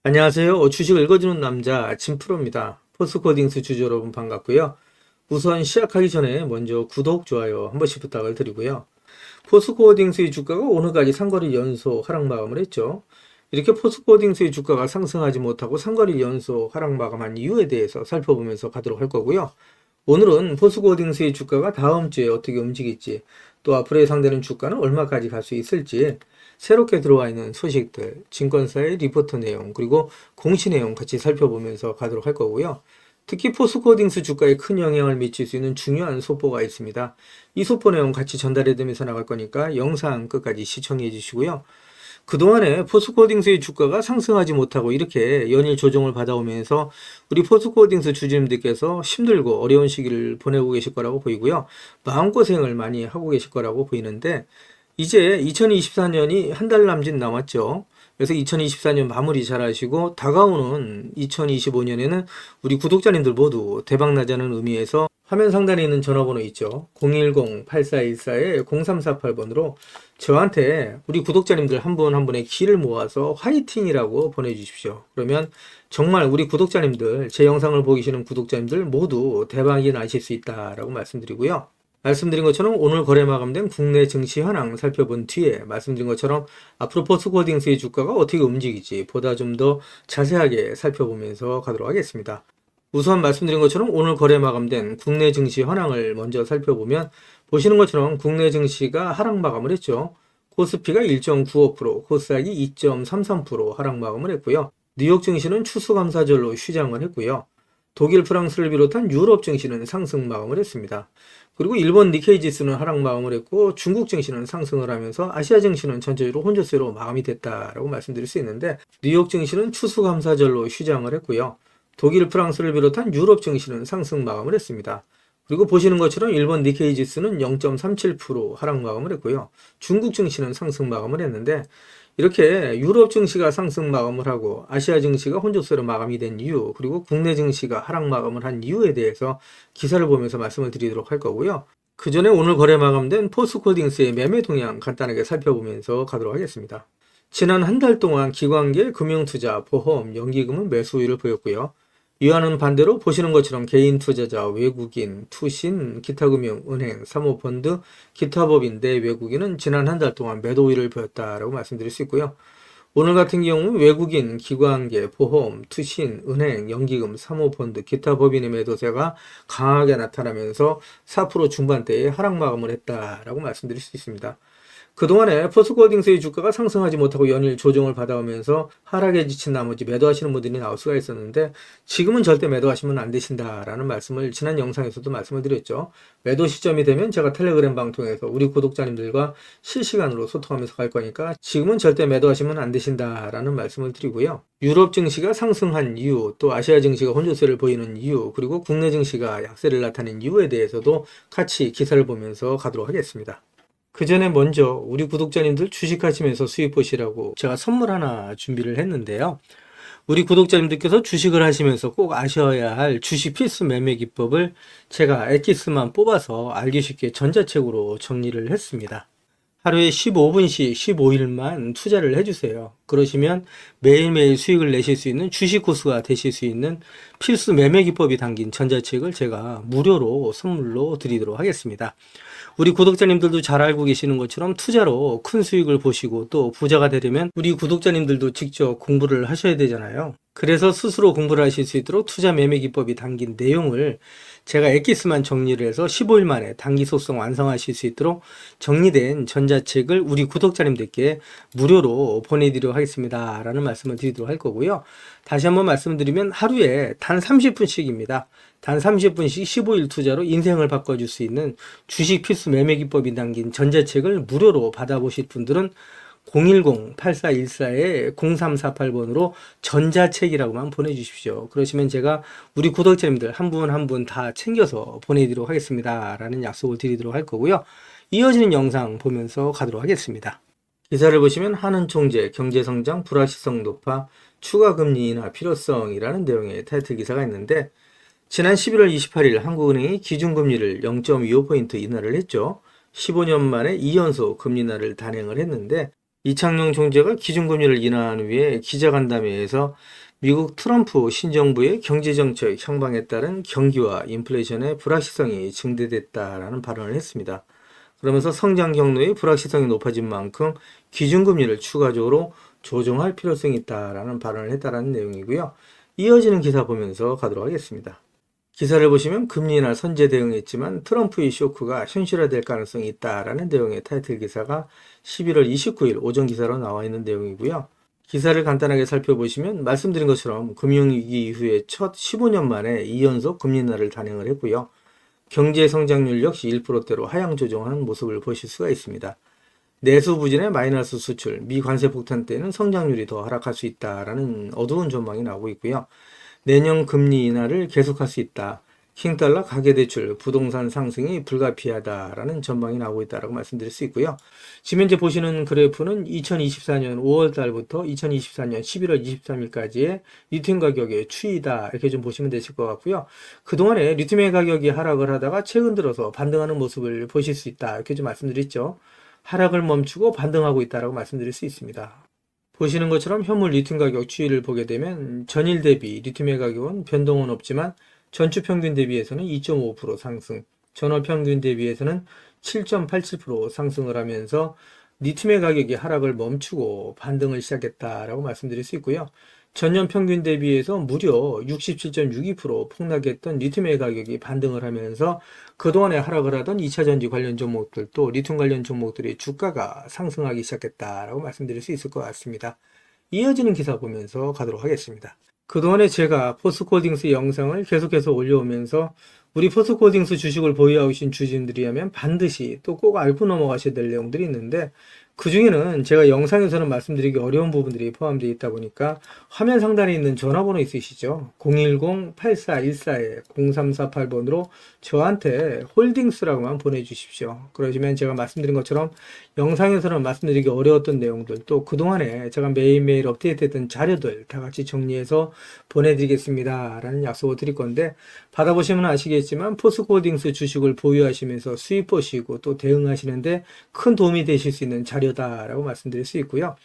안녕하세요. 주식을 읽어주는 남자 진프로입니다. 포스코딩스 주주 여러분 반갑고요. 우선 시작하기 전에 먼저 구독, 좋아요 한 번씩 부탁을 드리고요. 포스코딩스의 주가가 오늘까지 상거리 연속 하락 마감을 했죠. 이렇게 포스코딩스의 주가가 상승하지 못하고 상거리 연속 하락 마감한 이유에 대해서 살펴보면서 가도록 할 거고요. 오늘은 포스코딩스의 주가가 다음 주에 어떻게 움직일지, 또 앞으로 예상되는 주가는 얼마까지 갈 수 있을지, 새롭게 들어와 있는 소식들, 증권사의 리포트 내용, 그리고 공시 내용 같이 살펴보면서 가도록 할 거고요. 특히 포스코딩스 주가에 큰 영향을 미칠 수 있는 중요한 속보가 있습니다. 이 속보 내용 같이 전달해드리면서 나갈 거니까 영상 끝까지 시청해 주시고요. 그동안에 포스코딩스의 주가가 상승하지 못하고 이렇게 연일 조정을 받아오면서 우리 포스코딩스 주주님들께서 힘들고 어려운 시기를 보내고 계실 거라고 보이고요. 마음고생을 많이 하고 계실 거라고 보이는데, 이제 2024년이 한 달 남짓 남았죠. 그래서 2024년 마무리 잘 하시고 다가오는 2025년에는 우리 구독자님들 모두 대박나자는 의미에서 화면 상단에 있는 전화번호 있죠. 010-8414-0348번으로 저한테 우리 구독자님들 한 분 한 분의 기를 모아서 화이팅이라고 보내주십시오. 그러면 정말 우리 구독자님들, 제 영상을 보고 계시는 구독자님들 모두 대박이 나실 수 있다라고 말씀드리고요. 말씀드린 것처럼 오늘 거래 마감된 국내 증시 현황 살펴본 뒤에 말씀드린 것처럼 앞으로 포스코홀딩스의 주가가 어떻게 움직일지 보다 좀 더 자세하게 살펴보면서 가도록 하겠습니다. 우선 말씀드린 것처럼 오늘 거래 마감된 국내 증시 현황을 먼저 살펴보면 보시는 것처럼 국내 증시가 하락 마감을 했죠. 코스피가 1.95%, 코스닥이 2.33% 하락 마감을 했고요. 뉴욕 증시는 추수감사절로 휴장을 했고요. 독일, 프랑스를 비롯한 유럽 증시는 상승 마감을 했습니다. 그리고 일본 니케이 지수는 하락 마감을 했고 중국 증시는 상승을 하면서 아시아 증시는 전체적으로 혼조세로 마감이 됐다라고 말씀드릴 수 있는데, 뉴욕 증시는 추수감사절로 휴장을 했고요. 독일, 프랑스를 비롯한 유럽 증시는 상승 마감을 했습니다. 그리고 보시는 것처럼 일본 니케이 지수는 0.37% 하락 마감을 했고요. 중국 증시는 상승 마감을 했는데, 이렇게 유럽 증시가 상승 마감을 하고 아시아 증시가 혼조세로 마감이 된 이유, 그리고 국내 증시가 하락 마감을 한 이유에 대해서 기사를 보면서 말씀을 드리도록 할 거고요. 그 전에 오늘 거래 마감된 포스코딩스의 매매 동향 간단하게 살펴보면서 가도록 하겠습니다. 지난 한 달 동안 기관계, 금융투자, 보험, 연기금은 매수 우위를 보였고요. 이와는 반대로 보시는 것처럼 개인 투자자, 외국인, 투신, 기타금융, 은행, 사모펀드, 기타 법인, 내 외국인은 지난 한 달 동안 매도 우위를 보였다라고 말씀드릴 수 있고요. 오늘 같은 경우는 외국인, 기관계, 보험, 투신, 은행, 연기금, 사모펀드, 기타 법인의 매도세가 강하게 나타나면서 4% 중반대에 하락 마감을 했다라고 말씀드릴 수 있습니다. 그동안에 포스코홀딩스의 주가가 상승하지 못하고 연일 조정을 받아오면서 하락에 지친 나머지 매도하시는 분들이 나올 수가 있었는데, 지금은 절대 매도하시면 안 되신다라는 말씀을 지난 영상에서도 말씀을 드렸죠. 매도 시점이 되면 제가 텔레그램 방 통해서 우리 구독자님들과 실시간으로 소통하면서 갈 거니까 지금은 절대 매도하시면 안 되신다라는 말씀을 드리고요. 유럽 증시가 상승한 이유, 또 아시아 증시가 혼조세를 보이는 이유, 그리고 국내 증시가 약세를 나타낸 이유에 대해서도 같이 기사를 보면서 가도록 하겠습니다. 그 전에 먼저 우리 구독자님들 주식하시면서 수익 보시라고 제가 선물 하나 준비를 했는데요. 우리 구독자님들께서 주식을 하시면서 꼭 아셔야 할 주식 필수 매매 기법을 제가 엑기스만 뽑아서 알기 쉽게 전자책으로 정리를 했습니다. 하루에 15분씩 15일만 투자를 해주세요. 그러시면 매일매일 수익을 내실 수 있는 주식 고수가 되실 수 있는 필수 매매 기법이 담긴 전자책을 제가 무료로 선물로 드리도록 하겠습니다. 우리 구독자님들도 잘 알고 계시는 것처럼 투자로 큰 수익을 보시고 또 부자가 되려면 우리 구독자님들도 직접 공부를 하셔야 되잖아요. 그래서 스스로 공부를 하실 수 있도록 투자 매매 기법이 담긴 내용을 제가 엑기스만 정리를 해서 15일 만에 단기 속성 완성하실 수 있도록 정리된 전자책을 우리 구독자님들께 무료로 보내드리도록 하겠습니다 라는 말씀을 드리도록 할 거고요. 다시 한번 말씀드리면 하루에 단 30분씩입니다. 단 30분씩 15일 투자로 인생을 바꿔줄 수 있는 주식 필수 매매 기법이 담긴 전자책을 무료로 받아보실 분들은 010-8414-0348번으로 전자책이라고만 보내주십시오. 그러시면 제가 우리 구독자님들 한 분 한 분 다 챙겨서 보내드리도록 하겠습니다 라는 약속을 드리도록 할 거고요. 이어지는 영상 보면서 가도록 하겠습니다. 기사를 보시면 한은총재, 경제성장 불확실성 높아 추가금리 인하 필요성이라는 내용의 타이틀 기사가 있는데, 지난 11월 28일 한국은행이 기준금리를 0.25포인트 인하를 했죠. 15년 만에 2연속 금리 인하를 단행을 했는데, 이창용 총재가 기준금리를 인하한 후에 기자간담회에서 미국 트럼프 신정부의 경제정책 향방에 따른 경기와 인플레이션의 불확실성이 증대됐다라는 발언을 했습니다. 그러면서 성장 경로의 불확실성이 높아진 만큼 기준금리를 추가적으로 조정할 필요성이 있다라는 발언을 했다라는 내용이고요. 이어지는 기사 보면서 가도록 하겠습니다. 기사를 보시면 금리 인하 선제 대응했지만 트럼프의 쇼크가 현실화될 가능성이 있다라는 내용의 타이틀 기사가 11월 29일 오전 기사로 나와 있는 내용이고요. 기사를 간단하게 살펴보시면 말씀드린 것처럼 금융위기 이후에 첫 15년 만에 2연속 금리 인하를 단행을 했고요. 경제 성장률 역시 1%대로 하향 조정하는 모습을 보실 수가 있습니다. 내수 부진의 마이너스 수출, 미 관세 폭탄 때는 성장률이 더 하락할 수 있다라는 어두운 전망이 나오고 있고요. 내년 금리 인하를 계속할 수 있다. 킹달러 가계대출, 부동산 상승이 불가피하다라는 전망이 나오고 있다라고 말씀드릴 수 있고요. 지금 현재 보시는 그래프는 2024년 5월 달부터 2024년 11월 23일까지의 리튬 가격의 추이다. 이렇게 좀 보시면 되실 것 같고요. 그동안에 리튬의 가격이 하락을 하다가 최근 들어서 반등하는 모습을 보실 수 있다. 이렇게 좀 말씀드렸죠. 하락을 멈추고 반등하고 있다라고 말씀드릴 수 있습니다. 보시는 것처럼 현물 리튬 가격 추이를 보게 되면 전일 대비 리튬의 가격은 변동은 없지만 전주 평균 대비해서는 2.5% 상승, 전월 평균 대비해서는 7.87% 상승을 하면서 리튬의 가격이 하락을 멈추고 반등을 시작했다라고 말씀드릴 수 있고요. 전년 평균 대비해서 무려 67.62% 폭락했던 리튬의 가격이 반등을 하면서 그동안에 하락을 하던 2차전지 관련 종목들도 리튬 관련 종목들의 주가가 상승하기 시작했다라고 말씀드릴 수 있을 것 같습니다. 이어지는 기사 보면서 가도록 하겠습니다. 그동안에 제가 포스코홀딩스 영상을 계속해서 올려오면서 우리 포스코홀딩스 주식을 보유하고 계신 주주님들이라면 반드시 또 꼭 알고 넘어가셔야 될 내용들이 있는데 그 중에는 제가 영상에서는 말씀드리기 어려운 부분들이 포함되어 있다 보니까 화면 상단에 있는 전화번호 있으시죠? 010-8414-0348번으로 저한테 홀딩스라고만 보내주십시오. 그러시면 제가 말씀드린 것처럼 영상에서는 말씀드리기 어려웠던 내용들 또 그동안에 제가 매일매일 업데이트했던 자료들 다 같이 정리해서 보내드리겠습니다 라는 약속을 드릴 건데 받아보시면 아시겠지만 포스코홀딩스 주식을 보유하시면서 수익 보시고 또 대응하시는데 큰 도움이 되실 수 있는 자료다라고 말씀드릴 수 있고요.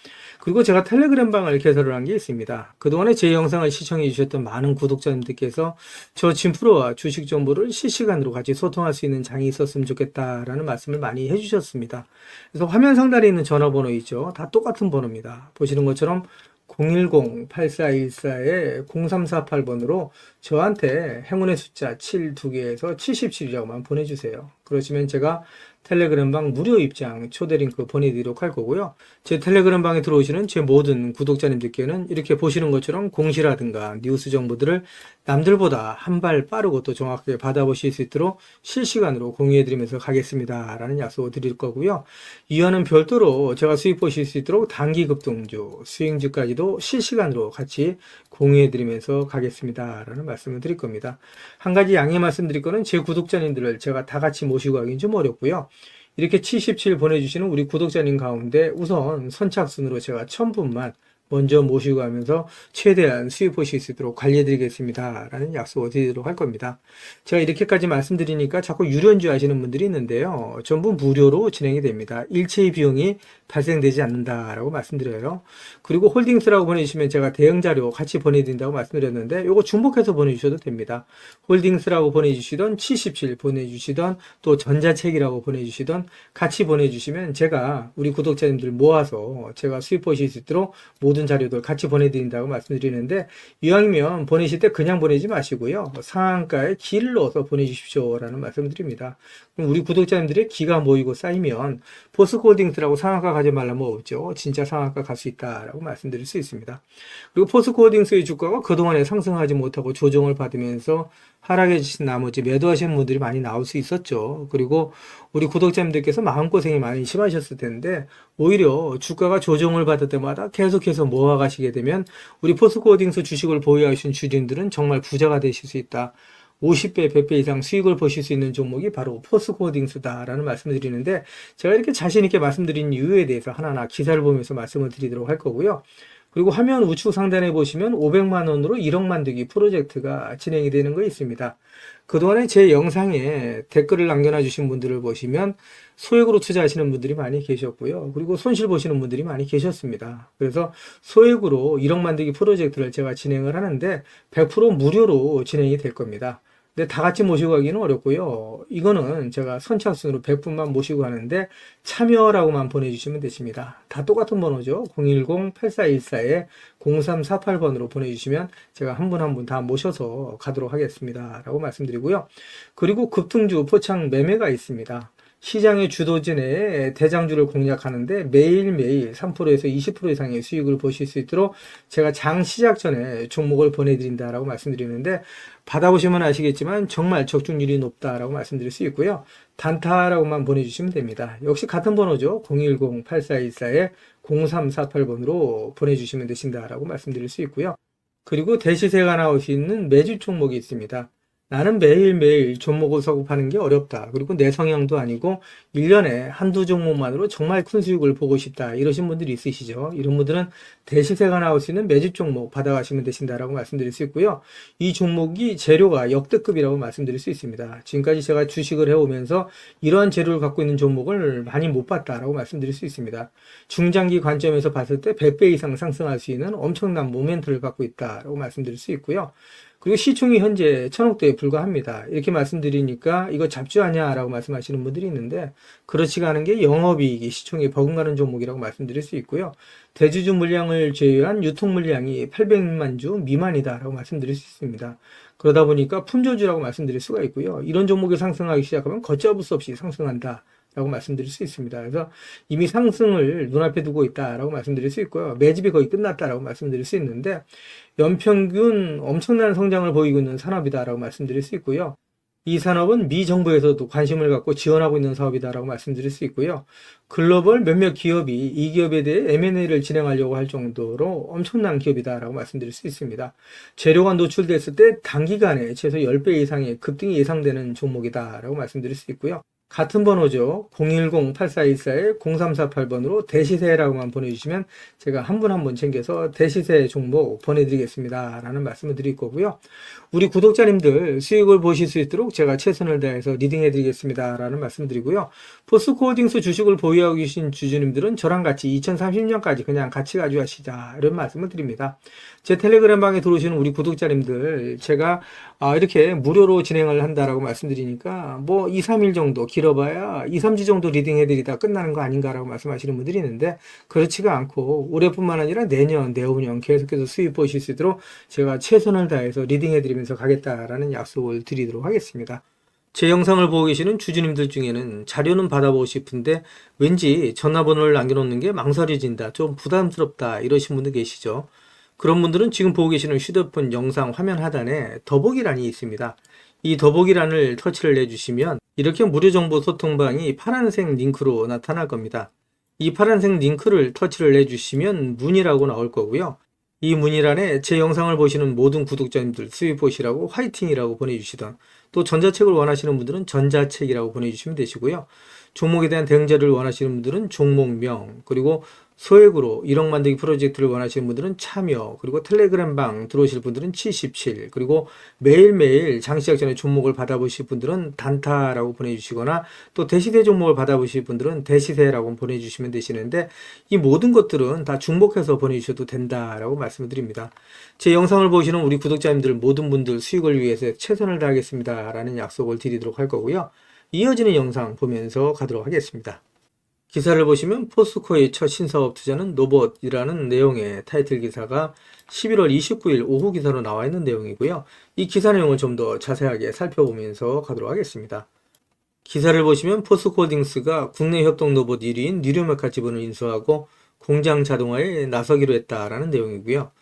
그리고 제가 텔레그램 방을 개설을 한 게 있습니다. 그동안에 제 영상을 시청해 주셨던 많은 구독자님들께서 저 진프로와 주식 정보를 실시간으로 같이 소통할 수 있는 장이 있었으면 좋겠다라는 말씀을 많이 해주셨습니다. 그래서 화면 상단에 있는 전화번호 있죠. 다 똑같은 번호입니다. 보시는 것처럼 010-8414-0348번으로 저한테 행운의 숫자 7 2개에서 77이라고만 보내주세요. 그러시면 제가 텔레그램 방 무료 입장 초대 링크 보내드리도록 할 거고요. 제 텔레그램 방에 들어오시는 제 모든 구독자님들께는 이렇게 보시는 것처럼 공시라든가 뉴스 정보들을 남들보다 한 발 빠르고 또 정확하게 받아보실 수 있도록 실시간으로 공유해드리면서 가겠습니다 라는 약속을 드릴 거고요. 이와는 별도로 제가 수익 보실 수 있도록 단기 급등주, 수익주까지도 실시간으로 같이 공유해드리면서 가겠습니다 라는 말씀을 드릴 겁니다. 한 가지 양해 말씀드릴 거는 제 구독자님들을 제가 다 같이 모시고 하기는 좀 어렵고요. 이렇게 77 보내주시는 우리 구독자님 가운데 우선 선착순으로 제가 1000분만 먼저 모시고 가면서 최대한 수익 보실 수 있도록 관리해드리겠습니다 라는 약속을 드리도록 할 겁니다. 제가 이렇게까지 말씀드리니까 자꾸 유료인줄 아시는 분들이 있는데요. 전부 무료로 진행이 됩니다. 일체의 비용이 발생되지 않는다라고 말씀드려요. 그리고 홀딩스라고 보내주시면 제가 대응 자료 같이 보내드린다고 말씀드렸는데 요거 중복해서 보내주셔도 됩니다. 홀딩스라고 보내주시던 77 보내주시던 또 전자책이라고 보내주시던 같이 보내주시면 제가 우리 구독자님들 모아서 제가 수익 보실 수 있도록 모든 자료들 같이 보내드린다고 말씀드리는데 이왕이면 보내실 때 그냥 보내지 마시고요. 상한가에 기를 넣어서 보내주십시오 라는 말씀을 드립니다. 그럼 우리 구독자님들의 기가 모이고 쌓이면 포스코홀딩스라고 상한가 가지 말라면 없죠. 진짜 상한가 갈 수 있다라고 말씀드릴 수 있습니다. 그리고 포스코홀딩스의 주가가 그동안에 상승하지 못하고 조정을 받으면서 하락해주신 나머지 매도하시는 분들이 많이 나올 수 있었죠. 그리고 우리 구독자님들께서 마음고생이 많이 심하셨을 텐데 오히려 주가가 조정을 받을 때마다 계속해서 모아가시게 되면 우리 포스코홀딩스 주식을 보유하신 주주님들은 정말 부자가 되실 수 있다. 50배, 100배 이상 수익을 보실 수 있는 종목이 바로 포스코홀딩스다라는 말씀을 드리는데 제가 이렇게 자신 있게 말씀드린 이유에 대해서 하나하나 기사를 보면서 말씀을 드리도록 할 거고요. 그리고 화면 우측 상단에 보시면 500만 원으로 1억 만들기 프로젝트가 진행이 되는 거 있습니다. 그동안에 제 영상에 댓글을 남겨놔 주신 분들을 보시면 소액으로 투자하시는 분들이 많이 계셨고요. 그리고 손실 보시는 분들이 많이 계셨습니다. 그래서 소액으로 1억 만들기 프로젝트를 제가 진행을 하는데 100% 무료로 진행이 될 겁니다. 근데 다 같이 모시고 가기는 어렵고요. 이거는 제가 선착순으로 100분만 모시고 가는데 참여라고만 보내주시면 되십니다. 다 똑같은 번호죠. 010-8414-0348번으로 보내주시면 제가 한 분 한 분 다 모셔서 가도록 하겠습니다. 라고 말씀드리고요. 그리고 급등주 포착 매매가 있습니다. 시장의 주도지 내에 대장주를 공략하는데 매일매일 3%에서 20% 이상의 수익을 보실 수 있도록 제가 장 시작 전에 종목을 보내드린다라고 말씀드리는데 받아보시면 아시겠지만 정말 적중률이 높다라고 말씀드릴 수 있고요. 단타라고만 보내주시면 됩니다. 역시 같은 번호죠. 010-8414-0348번으로 보내주시면 되신다라고 말씀드릴 수 있고요. 그리고 대시세가 나올 수 있는 매주 종목이 있습니다. 나는 매일매일 종목을 선급하는 게 어렵다. 그리고 내 성향도 아니고 1년에 한두 종목만으로 정말 큰 수익을 보고 싶다. 이러신 분들이 있으시죠. 이런 분들은 대시세가 나올 수 있는 매집 종목 받아가시면 되신다라고 말씀드릴 수 있고요. 이 종목이 재료가 역대급이라고 말씀드릴 수 있습니다. 지금까지 제가 주식을 해오면서 이러한 재료를 갖고 있는 종목을 많이 못 봤다라고 말씀드릴 수 있습니다. 중장기 관점에서 봤을 때 100배 이상 상승할 수 있는 엄청난 모멘트를 갖고 있다라고 말씀드릴 수 있고요. 그리고 시총이 현재 1000억대에 불과합니다. 이렇게 말씀드리니까 이거 잡주하냐 라고 말씀하시는 분들이 있는데 그렇지가 않은 게 영업이익이 시총에 버금가는 종목이라고 말씀드릴 수 있고요. 대주주 물량을 제외한 유통 물량이 800만 주 미만이다 라고 말씀드릴 수 있습니다. 그러다 보니까 품절주라고 말씀드릴 수가 있고요. 이런 종목이 상승하기 시작하면 걷잡을 수 없이 상승한다 라고 말씀드릴 수 있습니다. 그래서 이미 상승을 눈앞에 두고 있다라고 말씀드릴 수 있고요. 매집이 거의 끝났다라고 말씀드릴 수 있는데 연평균 엄청난 성장을 보이고 있는 산업이다라고 말씀드릴 수 있고요. 이 산업은 미 정부에서도 관심을 갖고 지원하고 있는 사업이다라고 말씀드릴 수 있고요. 글로벌 몇몇 기업이 이 기업에 대해 M&A를 진행하려고 할 정도로 엄청난 기업이다라고 말씀드릴 수 있습니다. 재료가 노출됐을 때 단기간에 최소 10배 이상의 급등이 예상되는 종목이다라고 말씀드릴 수 있고요. 같은 번호죠. 010-8414-0348번으로 대시세라고만 보내주시면 제가 한 분 한 분 챙겨서 대시세 종목 보내드리겠습니다. 라는 말씀을 드릴 거고요. 우리 구독자님들 수익을 보실 수 있도록 제가 최선을 다해서 리딩해드리겠습니다. 라는 말씀 드리고요. 포스코홀딩스 주식을 보유하고 계신 주주님들은 저랑 같이 2030년까지 그냥 같이 가져가시자. 이런 말씀을 드립니다. 제 텔레그램 방에 들어오시는 우리 구독자님들 제가 이렇게 무료로 진행을 한다라고 말씀드리니까 뭐 2, 3일 정도 길어봐야 2, 3주 정도 리딩 해드리다 끝나는 거 아닌가라고 말씀하시는 분들이 있는데 그렇지가 않고 올해뿐만 아니라 내년, 내후년 계속해서 수익 보실 수 있도록 제가 최선을 다해서 리딩 해드리면서 가겠다라는 약속을 드리도록 하겠습니다. 제 영상을 보고 계시는 주주님들 중에는 자료는 받아보고 싶은데 왠지 전화번호를 남겨놓는 게 망설여진다, 좀 부담스럽다 이러신 분들 계시죠. 그런 분들은 지금 보고 계시는 휴대폰 영상 화면 하단에 더보기란이 있습니다. 이 더보기란을 터치를 해주시면 이렇게 무료 정보 소통방이 파란색 링크로 나타날 겁니다. 이 파란색 링크를 터치를 해주시면 문의라고 나올 거고요. 이 문의란에 제 영상을 보시는 모든 구독자님들 수익 보시라고 화이팅이라고 보내주시던, 또 전자책을 원하시는 분들은 전자책이라고 보내주시면 되시고요. 종목에 대한 대응 자료를 원하시는 분들은 종목명, 그리고 소액으로 1억 만들기 프로젝트를 원하시는 분들은 참여, 그리고 텔레그램 방 들어오실 분들은 77, 그리고 매일매일 장시작 전에 종목을 받아보실 분들은 단타라고 보내주시거나 또 대시세 종목을 받아보실 분들은 대시세라고 보내주시면 되시는데 이 모든 것들은 다 중복해서 보내주셔도 된다라고 말씀을 드립니다. 제 영상을 보시는 우리 구독자님들 모든 분들 수익을 위해서 최선을 다하겠습니다 라는 약속을 드리도록 할 거고요. 이어지는 영상 보면서 가도록 하겠습니다. 기사를 보시면 포스코의 첫 신사업 투자는 노봇이라는 내용의 타이틀 기사가 11월 29일 오후 기사로 나와 있는 내용이고요. 이 기사 내용을 좀 더 자세하게 살펴보면서 가도록 하겠습니다. 기사를 보시면 포스코홀딩스가 국내 협동 로봇 1위인 뉴로메카 지분을 인수하고 공장 자동화에 나서기로 했다라는 내용이고요.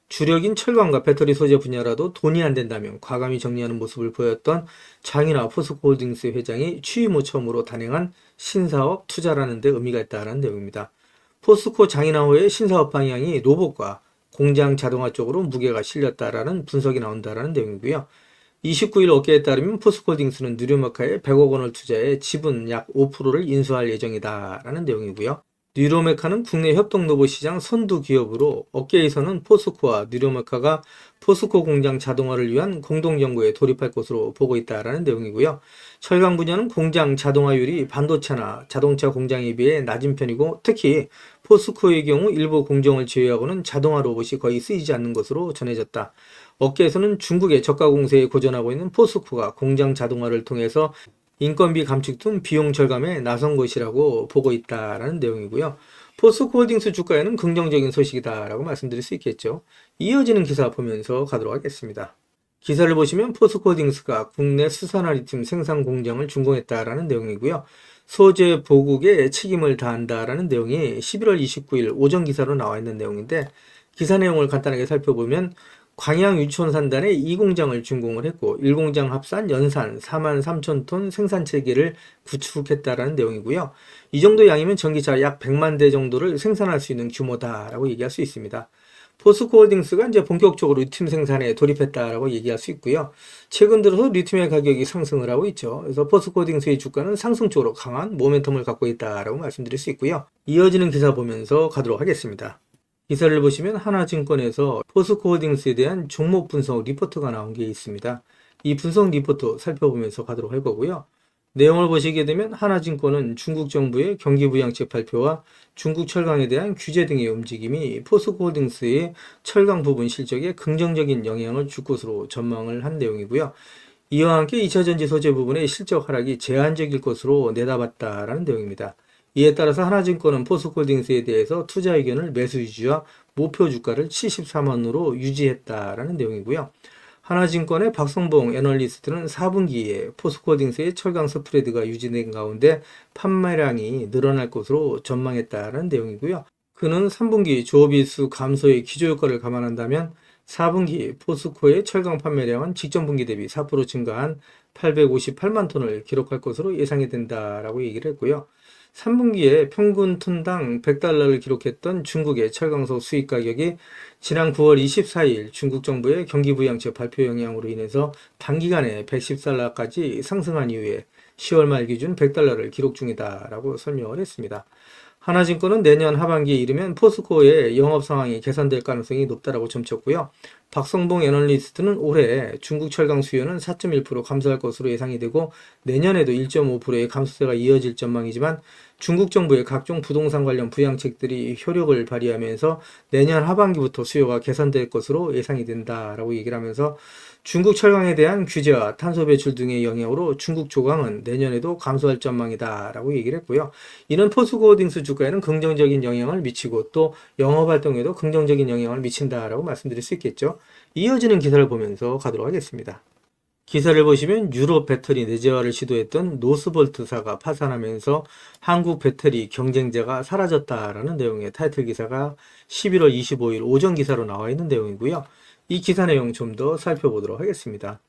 주력인 철강과 배터리 소재 분야라도 돈이 안 된다면 과감히 정리하는 모습을 보였던 장인하 포스코홀딩스 회장이 취임 후 처음으로 단행한 신사업 투자라는 데 의미가 있다는 내용입니다. 포스코 장인하호의 신사업 방향이 로봇과 공장 자동화 쪽으로 무게가 실렸다라는 분석이 나온다라는 내용이고요. 29일 업계에 따르면 포스코홀딩스는 뉴로메카에 100억 원을 투자해 지분 약 5%를 인수할 예정이다라는 내용이고요. 뉴로메카는 국내 협동로봇 시장 선두 기업으로 업계에서는 포스코와 뉴로메카가 포스코 공장 자동화를 위한 공동연구에 돌입할 것으로 보고 있다라는 내용이고요. 철강 분야는 공장 자동화율이 반도체나 자동차 공장에 비해 낮은 편이고 특히 포스코의 경우 일부 공정을 제외하고는 자동화 로봇이 거의 쓰이지 않는 것으로 전해졌다. 업계에서는 중국의 저가 공세에 고전하고 있는 포스코가 공장 자동화를 통해서 인건비 감축 등 비용 절감에 나선 것이라고 보고 있다라는 내용이고요. 포스코홀딩스 주가에는 긍정적인 소식이다라고 말씀드릴 수 있겠죠. 이어지는 기사 보면서 가도록 하겠습니다. 기사를 보시면 포스코홀딩스가 국내 수산화 리튬 생산 공장을 준공했다라는 내용이고요. 소재 보국에 책임을 다한다라는 내용이 11월 29일 오전 기사로 나와 있는 내용인데 기사 내용을 간단하게 살펴보면 광양 유치원산단에 2공장을 준공을 했고 1공장 합산 연산 4만 3천 톤 생산 체계를 구축했다라는 내용이고요. 이 정도 양이면 전기차 약 100만 대 정도를 생산할 수 있는 규모다라고 얘기할 수 있습니다. 포스코홀딩스가 이제 본격적으로 리튬 생산에 돌입했다라고 얘기할 수 있고요. 최근 들어서 리튬의 가격이 상승을 하고 있죠. 그래서 포스코홀딩스의 주가는 상승적으로 강한 모멘텀을 갖고 있다라고 말씀드릴 수 있고요. 이어지는 기사 보면서 가도록 하겠습니다. 기사를 보시면 하나증권에서 포스코홀딩스에 대한 종목 분석 리포트가 나온 게 있습니다. 이 분석 리포트 살펴보면서 가도록 할 거고요. 내용을 보시게 되면 하나증권은 중국 정부의 경기부양책 발표와 중국 철강에 대한 규제 등의 움직임이 포스코홀딩스의 철강 부분 실적에 긍정적인 영향을 줄 것으로 전망을 한 내용이고요. 이와 함께 2차전지 소재 부분의 실적 하락이 제한적일 것으로 내다봤다라는 내용입니다. 이에 따라서 하나증권은 포스코홀딩스에 대해서 투자 의견을 매수 유지와 목표 주가를 74만원으로 유지했다라는 내용이고요. 하나증권의 박성봉 애널리스트는 4분기에 포스코홀딩스의 철강 스프레드가 유지된 가운데 판매량이 늘어날 것으로 전망했다라는 내용이고요. 그는 3분기 조업일수 감소의 기저효과를 감안한다면 4분기 포스코의 철강 판매량은 직전 분기 대비 4% 증가한 858만 톤을 기록할 것으로 예상이 된다라고 얘기를 했고요. 3분기에 평균 톤당 100달러를 기록했던 중국의 철강소 수입 가격이 지난 9월 24일 중국 정부의 경기부양책 발표 영향으로 인해서 단기간에 110달러까지 상승한 이후에 10월 말 기준 100달러를 기록 중이다라고 설명을 했습니다. 하나증권은 내년 하반기에 이르면 포스코의 영업 상황이 개선될 가능성이 높다라고 점쳤고요. 박성봉 애널리스트는 올해 중국 철강 수요는 4.1% 감소할 것으로 예상이 되고 내년에도 1.5%의 감소세가 이어질 전망이지만 중국 정부의 각종 부동산 관련 부양책들이 효력을 발휘하면서 내년 하반기부터 수요가 개선될 것으로 예상이 된다라고 얘기를 하면서 중국 철강에 대한 규제와 탄소 배출 등의 영향으로 중국 조강은 내년에도 감소할 전망이다라고 얘기를 했고요. 이는 포스코홀딩스 주가에는 긍정적인 영향을 미치고 또 영업활동에도 긍정적인 영향을 미친다라고 말씀드릴 수 있겠죠. 이어지는 기사를 보면서 가도록 하겠습니다. 기사를 보시면 유럽 배터리 내재화를 시도했던 노스볼트사가 파산하면서 한국 배터리 경쟁자가 사라졌다라는 내용의 타이틀 기사가 11월 25일 오전 기사로 나와 있는 내용이고요. 이 기사 내용 좀 더 살펴보도록 하겠습니다.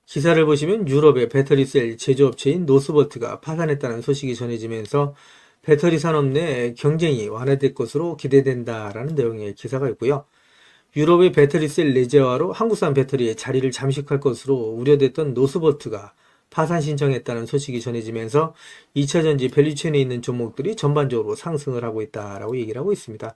기사를 보시면 유럽의 배터리셀 제조업체인 노스볼트가 파산했다는 소식이 전해지면서 배터리 산업 내 경쟁이 완화될 것으로 기대된다라는 내용의 기사가 있고요. 유럽의 배터리셀 내재화로 한국산 배터리의 자리를 잠식할 것으로 우려됐던 노스볼트가 파산 신청했다는 소식이 전해지면서 2차전지 밸류체인에 있는 종목들이 전반적으로 상승을 하고 있다라고 얘기를 하고 있습니다.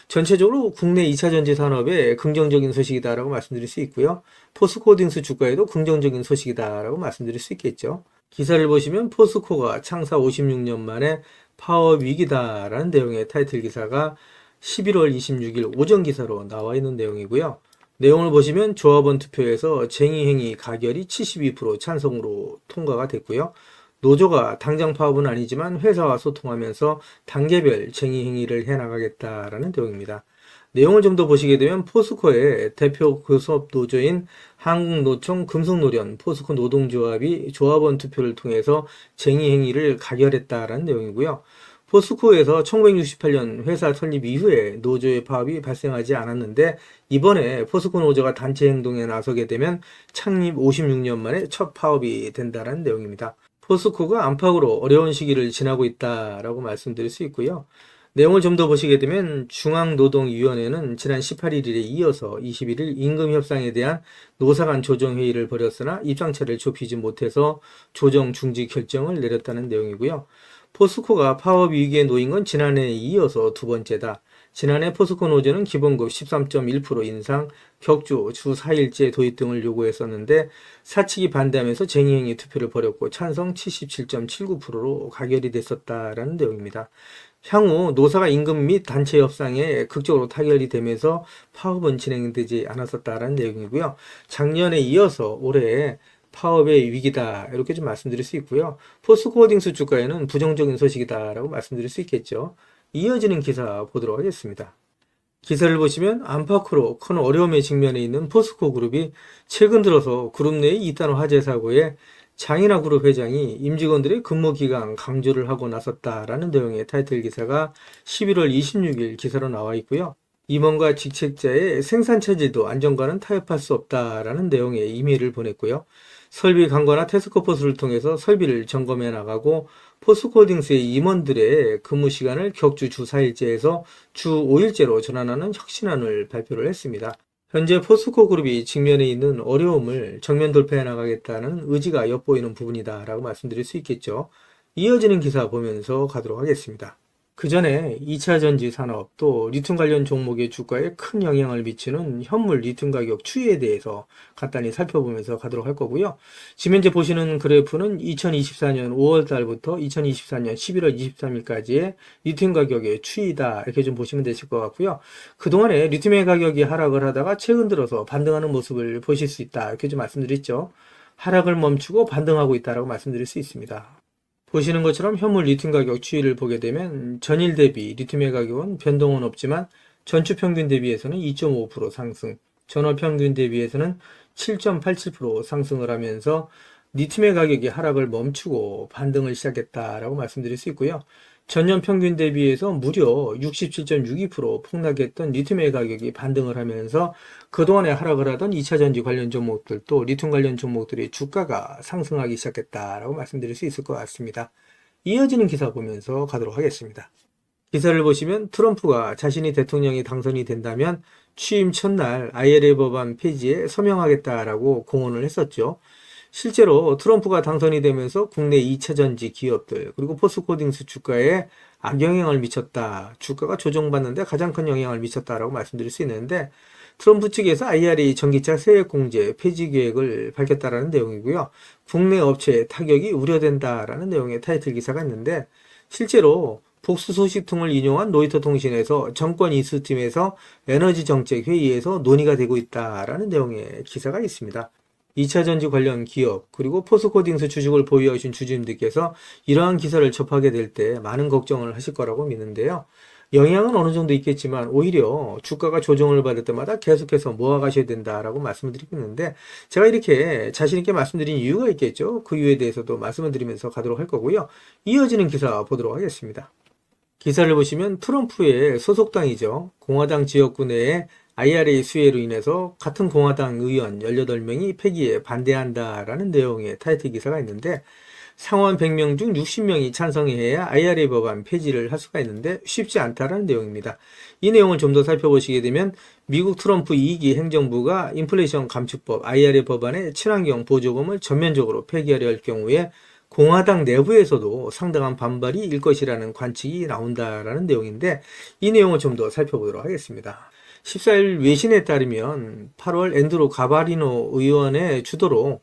전체적으로 국내 2차전지 산업에 긍정적인 소식이다라고 말씀드릴 수 있고요. 포스코홀딩스 주가에도 긍정적인 소식이다라고 말씀드릴 수 있겠죠. 기사를 보시면 포스코가 창사 56년 만에 파업 위기다라는 내용의 타이틀 기사가 11월 26일 오전 기사로 나와 있는 내용이고요. 내용을 보시면 조합원 투표에서 쟁의행위 가결이 72% 찬성으로 통과가 됐고요. 노조가 당장 파업은 아니지만 회사와 소통하면서 단계별 쟁의행위를 해나가겠다라는 내용입니다. 내용을 좀 더 보시게 되면 포스코의 대표 교섭 노조인 한국노총 금속노련 포스코 노동조합이 조합원 투표를 통해서 쟁의행위를 가결했다라는 내용이고요. 포스코에서 1968년 회사 설립 이후에 노조의 파업이 발생하지 않았는데 이번에 포스코 노조가 단체 행동에 나서게 되면 창립 56년 만에 첫 파업이 된다는 내용입니다. 포스코가 안팎으로 어려운 시기를 지나고 있다라고 말씀드릴 수 있고요. 내용을 좀 더 보시게 되면 중앙노동위원회는 지난 18일에 이어서 21일 임금 협상에 대한 노사 간 조정회의를 벌였으나 입장차를 좁히지 못해서 조정 중지 결정을 내렸다는 내용이고요. 포스코가 파업 위기에 놓인 건 지난해에 이어서 두 번째다. 지난해 포스코 노조는 기본급 13.1% 인상, 격주 주 4일제 도입 등을 요구했었는데 사측이 반대하면서 쟁의행위 투표를 벌였고 찬성 77.79%로 가결이 됐었다라는 내용입니다. 향후 노사가 임금 및 단체 협상에 극적으로 타결이 되면서 파업은 진행되지 않았었다라는 내용이고요. 작년에 이어서 올해 파업의 위기다 이렇게 좀 말씀드릴 수 있고요. 포스코홀딩스 주가에는 부정적인 소식이다라고 말씀드릴 수 있겠죠. 이어지는 기사 보도록 하겠습니다. 기사를 보시면 안팎으로 큰 어려움에 직면해 있는 포스코 그룹이 최근 들어서 그룹 내의 이단 화재 사고에 장인하 그룹 회장이 임직원들의 근무 기간 강조를 하고 나섰다라는 내용의 타이틀 기사가 11월 26일 기사로 나와 있고요. 임원과 직책자의 생산 체질도 안전과는 타협할 수 없다라는 내용의 이메일을 보냈고요. 설비 강화나 태스크포스를 통해서 설비를 점검해 나가고 포스코홀딩스의 임원들의 근무 시간을 격주 주 4일제에서 주 5일제로 전환하는 혁신안을 발표를 했습니다. 현재 포스코 그룹이 직면해 있는 어려움을 정면 돌파해 나가겠다는 의지가 엿보이는 부분이다라고 말씀드릴 수 있겠죠. 이어지는 기사 보면서 가도록 하겠습니다. 그 전에 2차 전지 산업 또 리튬 관련 종목의 주가에 큰 영향을 미치는 현물 리튬 가격 추이에 대해서 간단히 살펴보면서 가도록 할 거고요. 지금 현재 보시는 그래프는 2024년 5월 달부터 2024년 11월 23일까지의 리튬 가격의 추이다 이렇게 좀 보시면 되실 것 같고요. 그동안에 리튬의 가격이 하락을 하다가 최근 들어서 반등하는 모습을 보실 수 있다 이렇게 좀 말씀드렸죠. 하락을 멈추고 반등하고 있다라고 말씀드릴 수 있습니다. 보시는 것처럼 현물 리튬 가격 추이를 보게 되면 전일 대비 리튬의 가격은 변동은 없지만 전주 평균 대비해서는 2.5% 상승, 전월 평균 대비해서는 7.87% 상승을 하면서 리튬의 가격이 하락을 멈추고 반등을 시작했다라고 말씀드릴 수 있고요. 전년 평균 대비해서 무려 67.62% 폭락했던 리튬의 가격이 반등을 하면서 그동안에 하락을 하던 2차 전지 관련 종목들 또 리튬 관련 종목들의 주가가 상승하기 시작했다라고 말씀드릴 수 있을 것 같습니다. 이어지는 기사 보면서 가도록 하겠습니다. 기사를 보시면 트럼프가 자신이 대통령이 당선이 된다면 취임 첫날 IRA 법안 폐지에 서명하겠다라고 공언을 했었죠. 실제로 트럼프가 당선이 되면서 국내 2차 전지 기업들 그리고 포스코홀딩스 주가에 악영향을 미쳤다. 주가가 조정받는데 가장 큰 영향을 미쳤다라고 말씀드릴 수 있는데 트럼프 측에서 IRA 전기차 세액공제 폐지 계획을 밝혔다라는 내용이고요. 국내 업체의 타격이 우려된다라는 내용의 타이틀 기사가 있는데 실제로 복수 소식통을 인용한 로이터 통신에서 정권 이수팀에서 에너지 정책 회의에서 논의가 되고 있다라는 내용의 기사가 있습니다. 2차 전지 관련 기업 그리고 포스코홀딩스 주식을 보유하신 주주님들께서 이러한 기사를 접하게 될 때 많은 걱정을 하실 거라고 믿는데요. 영향은 어느 정도 있겠지만 오히려 주가가 조정을 받을 때마다 계속해서 모아가셔야 된다라고 말씀을 드리고 있는데 제가 이렇게 자신 있게 말씀드린 이유가 있겠죠. 그 이유에 대해서도 말씀을 드리면서 가도록 할 거고요. 이어지는 기사 보도록 하겠습니다. 기사를 보시면 트럼프의 소속당이죠. 공화당 지역구 내에 IRA 수혜로 인해서 같은 공화당 의원 18명이 폐기에 반대한다라는 내용의 타이틀 기사가 있는데 상원 100명 중 60명이 찬성해야 IRA 법안 폐지를 할 수가 있는데 쉽지 않다라는 내용입니다. 이 내용을 좀 더 살펴보시게 되면 미국 트럼프 2기 행정부가 인플레이션 감축법 IRA 법안의 친환경 보조금을 전면적으로 폐기하려 할 경우에 공화당 내부에서도 상당한 반발이 일 것이라는 관측이 나온다라는 내용인데 이 내용을 좀 더 살펴보도록 하겠습니다. 14일 외신에 따르면 8월 앤드루 가바리노 의원의 주도로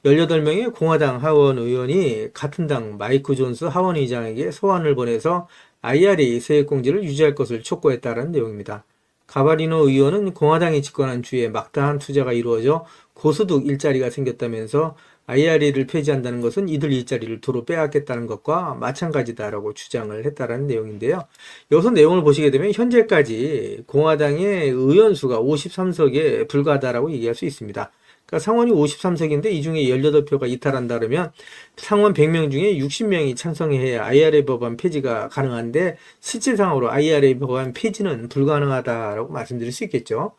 18명의 공화당 하원 의원이 같은 당 마이크 존스 하원 의장에게 소환을 보내서 IRA 세액공제를 유지할 것을 촉구했다는 내용입니다. 가바리노 의원은 공화당이 집권한 주에 막다한 투자가 이루어져 고소득 일자리가 생겼다면서 IRA를 폐지한다는 것은 이들 일자리를 도로 빼앗겠다는 것과 마찬가지다라고 주장을 했다는 내용인데요. 여기서 내용을 보시게 되면 현재까지 공화당의 의원 수가 53석에 불과하다라고 얘기할 수 있습니다. 그러니까 상원이 53석인데 이 중에 18표가 이탈한다 그러면 상원 100명 중에 60명이 찬성해야 IRA 법안 폐지가 가능한데 실질상으로 IRA 법안 폐지는 불가능하다라고 말씀드릴 수 있겠죠.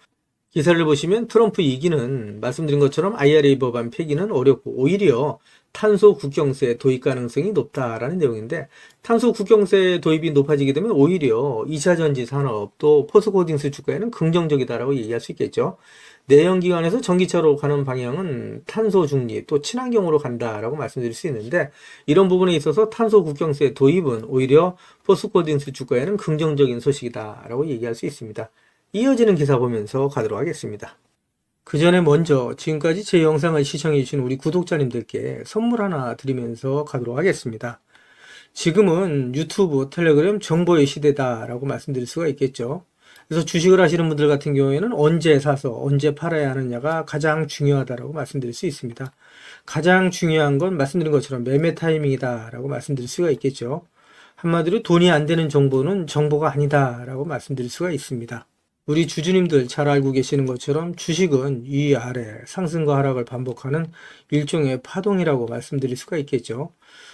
기사를 보시면 트럼프 2기는 말씀드린 것처럼 IRA 법안 폐기는 어렵고 오히려 탄소 국경세 도입 가능성이 높다라는 내용인데 탄소 국경세 도입이 높아지게 되면 오히려 2차 전지 산업 또 포스코홀딩스 주가에는 긍정적이다라고 얘기할 수 있겠죠. 내연기관에서 전기차로 가는 방향은 탄소 중립 또 친환경으로 간다라고 말씀드릴 수 있는데, 이런 부분에 있어서 탄소 국경세 도입은 오히려 포스코홀딩스 주가에는 긍정적인 소식이다라고 얘기할 수 있습니다. 이어지는 기사 보면서 가도록 하겠습니다. 그 전에 먼저 지금까지 제 영상을 시청해 주신 우리 구독자님들께 선물 하나 드리면서 가도록 하겠습니다. 지금은 유튜브, 텔레그램 정보의 시대다라고 말씀드릴 수가 있겠죠. 그래서 주식을 하시는 분들 같은 경우에는 언제 사서 언제 팔아야 하느냐가 가장 중요하다라고 말씀드릴 수 있습니다. 가장 중요한 건 말씀드린 것처럼 매매 타이밍이다라고 말씀드릴 수가 있겠죠. 한마디로 돈이 안 되는 정보는 정보가 아니다라고 말씀드릴 수가 있습니다. 우리 주주님들 잘 알고 계시는 것처럼 주식은 위아래 상승과 하락을 반복하는 일종의 파동이라고 말씀드릴 수가 있겠죠.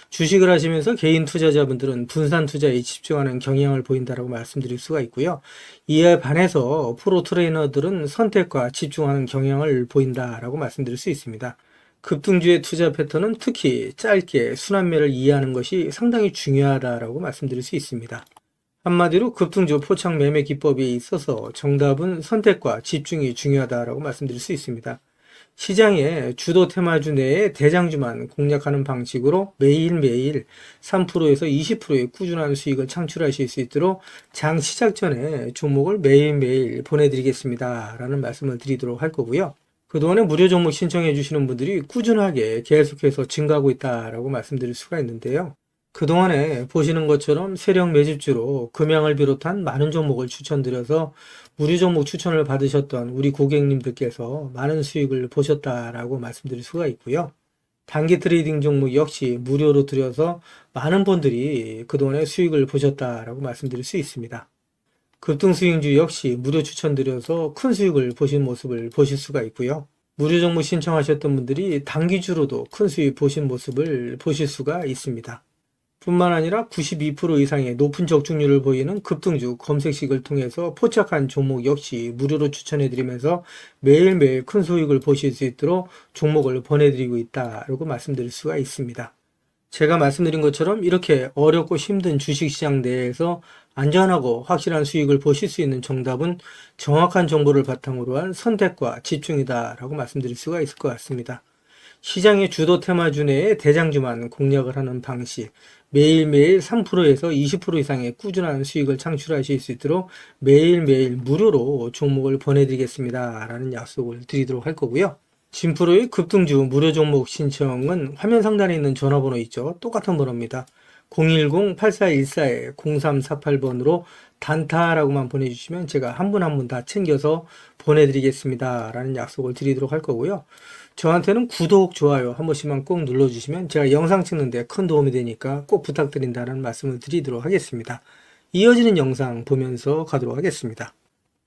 주식을 하시면서 개인 투자자분들은 분산 투자에 집중하는 경향을 보인다라고 말씀드릴 수가 있고요. 이에 반해서 프로 트레이너들은 선택과 집중하는 경향을 보인다라고 말씀드릴 수 있습니다. 급등주의 투자 패턴은 특히 짧게 순환매를 이해하는 것이 상당히 중요하다라고 말씀드릴 수 있습니다. 한마디로 급등주 포착 매매 기법에 있어서 정답은 선택과 집중이 중요하다라고 말씀드릴 수 있습니다. 시장의 주도 테마주 내에 대장주만 공략하는 방식으로 매일매일 3%에서 20%의 꾸준한 수익을 창출하실 수 있도록 장 시작 전에 종목을 매일매일 보내드리겠습니다 라는 말씀을 드리도록 할 거고요. 그동안에 무료 종목 신청해 주시는 분들이 꾸준하게 계속해서 증가하고 있다라고 말씀드릴 수가 있는데요. 그동안에 보시는 것처럼 세력 매집주로 금양을 비롯한 많은 종목을 추천드려서 무료 종목 추천을 받으셨던 우리 고객님들께서 많은 수익을 보셨다라고 말씀드릴 수가 있고요. 단기 트레이딩 종목 역시 무료로 드려서 많은 분들이 그동안에 수익을 보셨다라고 말씀드릴 수 있습니다. 급등 수익주 역시 무료 추천드려서 큰 수익을 보신 모습을 보실 수가 있고요. 무료 종목 신청하셨던 분들이 단기주로도 큰 수익 보신 모습을 보실 수가 있습니다. 뿐만 아니라 92% 이상의 높은 적중률을 보이는 급등주 검색식을 통해서 포착한 종목 역시 무료로 추천해드리면서 매일매일 큰 수익을 보실 수 있도록 종목을 보내드리고 있다라고 말씀드릴 수가 있습니다. 제가 말씀드린 것처럼 이렇게 어렵고 힘든 주식시장 내에서 안전하고 확실한 수익을 보실 수 있는 정답은 정확한 정보를 바탕으로 한 선택과 집중이다라고 말씀드릴 수가 있을 것 같습니다. 시장의 주도 테마주 내에 대장주만 공략을 하는 방식, 매일매일 3%에서 20% 이상의 꾸준한 수익을 창출하실 수 있도록 매일매일 무료로 종목을 보내드리겠습니다 라는 약속을 드리도록 할 거고요. 진프로의 급등주 무료 종목 신청은 화면 상단에 있는 전화번호 있죠. 똑같은 번호입니다. 010-8414-0348번으로 단타라고만 보내주시면 제가 한 분 한 분 다 챙겨서 보내드리겠습니다 라는 약속을 드리도록 할 거고요. 저한테는 구독, 좋아요 한 번씩만 꼭 눌러주시면 제가 영상 찍는데 큰 도움이 되니까 꼭 부탁드린다는 말씀을 드리도록 하겠습니다. 이어지는 영상 보면서 가도록 하겠습니다.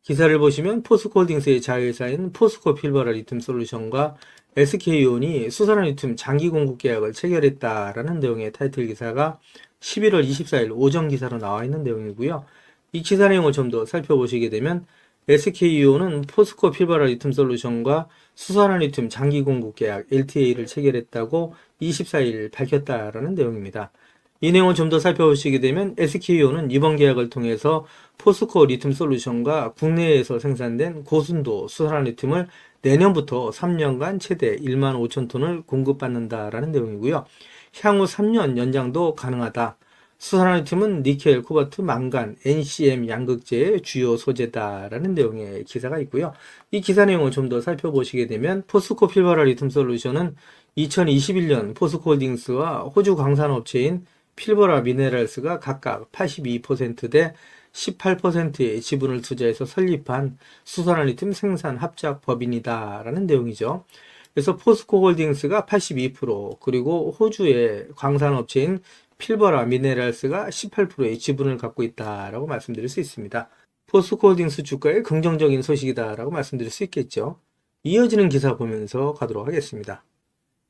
기사를 보시면 포스코홀딩스의 자회사인 포스코 필버라 리튬 솔루션과 SK온이 수산화 리튬 장기 공급 계약을 체결했다라는 내용의 타이틀 기사가 11월 24일 오전 기사로 나와 있는 내용이고요. 이 기사 내용을 좀 더 살펴보시게 되면 SK온은 포스코 필버라 리튬 솔루션과 수산화 리튬 장기 공급 계약 LTA를 체결했다고 24일 밝혔다라는 내용입니다. 이 내용을 좀 더 살펴보시게 되면 SK온은 이번 계약을 통해서 포스코 리튬 솔루션과 국내에서 생산된 고순도 수산화 리튬을 내년부터 3년간 최대 1만 5천 톤을 공급받는다라는 내용이고요. 향후 3년 연장도 가능하다. 수산화 리튬은 니켈, 코발트, 망간, NCM 양극재의 주요 소재다라는 내용의 기사가 있고요. 이 기사 내용을 좀 더 살펴보시게 되면 포스코 필버라 리튬 솔루션은 2021년 포스코홀딩스와 호주 광산업체인 필버라 미네랄스가 각각 82%대 18%의 지분을 투자해서 설립한 수산화 리튬 생산 합작 법인이다라는 내용이죠. 그래서 포스코홀딩스가 82% 그리고 호주의 광산업체인 필버라 미네랄스가 18%의 지분을 갖고 있다라고 말씀드릴 수 있습니다. 포스코홀딩스 주가의 긍정적인 소식이다라고 말씀드릴 수 있겠죠. 이어지는 기사 보면서 가도록 하겠습니다.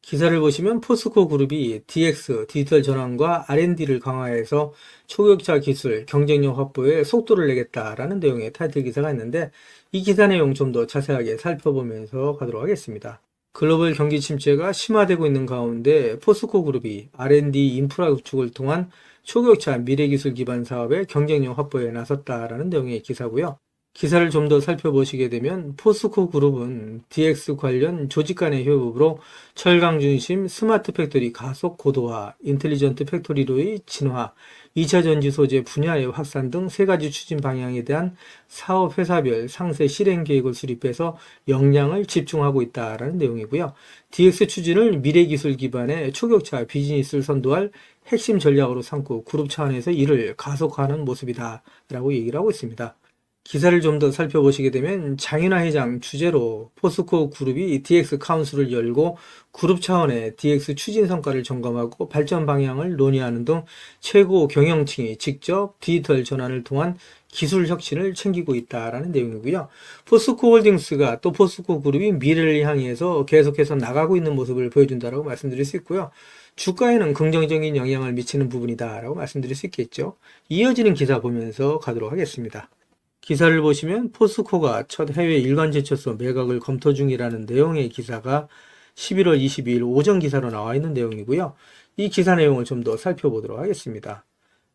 기사를 보시면 포스코 그룹이 DX, 디지털 전환과 R&D를 강화해서 초격차 기술, 경쟁력 확보에 속도를 내겠다라는 내용의 타이틀 기사가 있는데 이 기사 내용 좀 더 자세하게 살펴보면서 가도록 하겠습니다. 글로벌 경기 침체가 심화되고 있는 가운데 포스코 그룹이 R&D 인프라 구축을 통한 초격차 미래기술 기반 사업의 경쟁력 확보에 나섰다라는 내용의 기사고요. 기사를 좀 더 살펴보시게 되면 포스코 그룹은 DX 관련 조직 간의 협업으로 철강 중심 스마트 팩토리 가속 고도화, 인텔리전트 팩토리로의 진화, 2차 전지 소재 분야의 확산 등 세 가지 추진 방향에 대한 사업 회사별 상세 실행 계획을 수립해서 역량을 집중하고 있다라는 내용이고요. DX 추진을 미래 기술 기반의 초격차 비즈니스를 선도할 핵심 전략으로 삼고 그룹 차원에서 이를 가속화하는 모습이다라고 얘기를 하고 있습니다. 기사를 좀 더 살펴보시게 되면 장윤하 회장 주재로 포스코 그룹이 DX 카운슬을 열고 그룹 차원의 DX 추진 성과를 점검하고 발전 방향을 논의하는 등 최고 경영층이 직접 디지털 전환을 통한 기술 혁신을 챙기고 있다라는 내용이고요. 포스코 홀딩스가 또 포스코 그룹이 미래를 향해서 계속해서 나가고 있는 모습을 보여준다라고 말씀드릴 수 있고요. 주가에는 긍정적인 영향을 미치는 부분이다라고 말씀드릴 수 있겠죠. 이어지는 기사 보면서 가도록 하겠습니다. 기사를 보시면 포스코가 첫 해외 일간 제철소 매각을 검토 중이라는 내용의 기사가 11월 22일 오전 기사로 나와 있는 내용이고요. 이 기사 내용을 좀 더 살펴보도록 하겠습니다.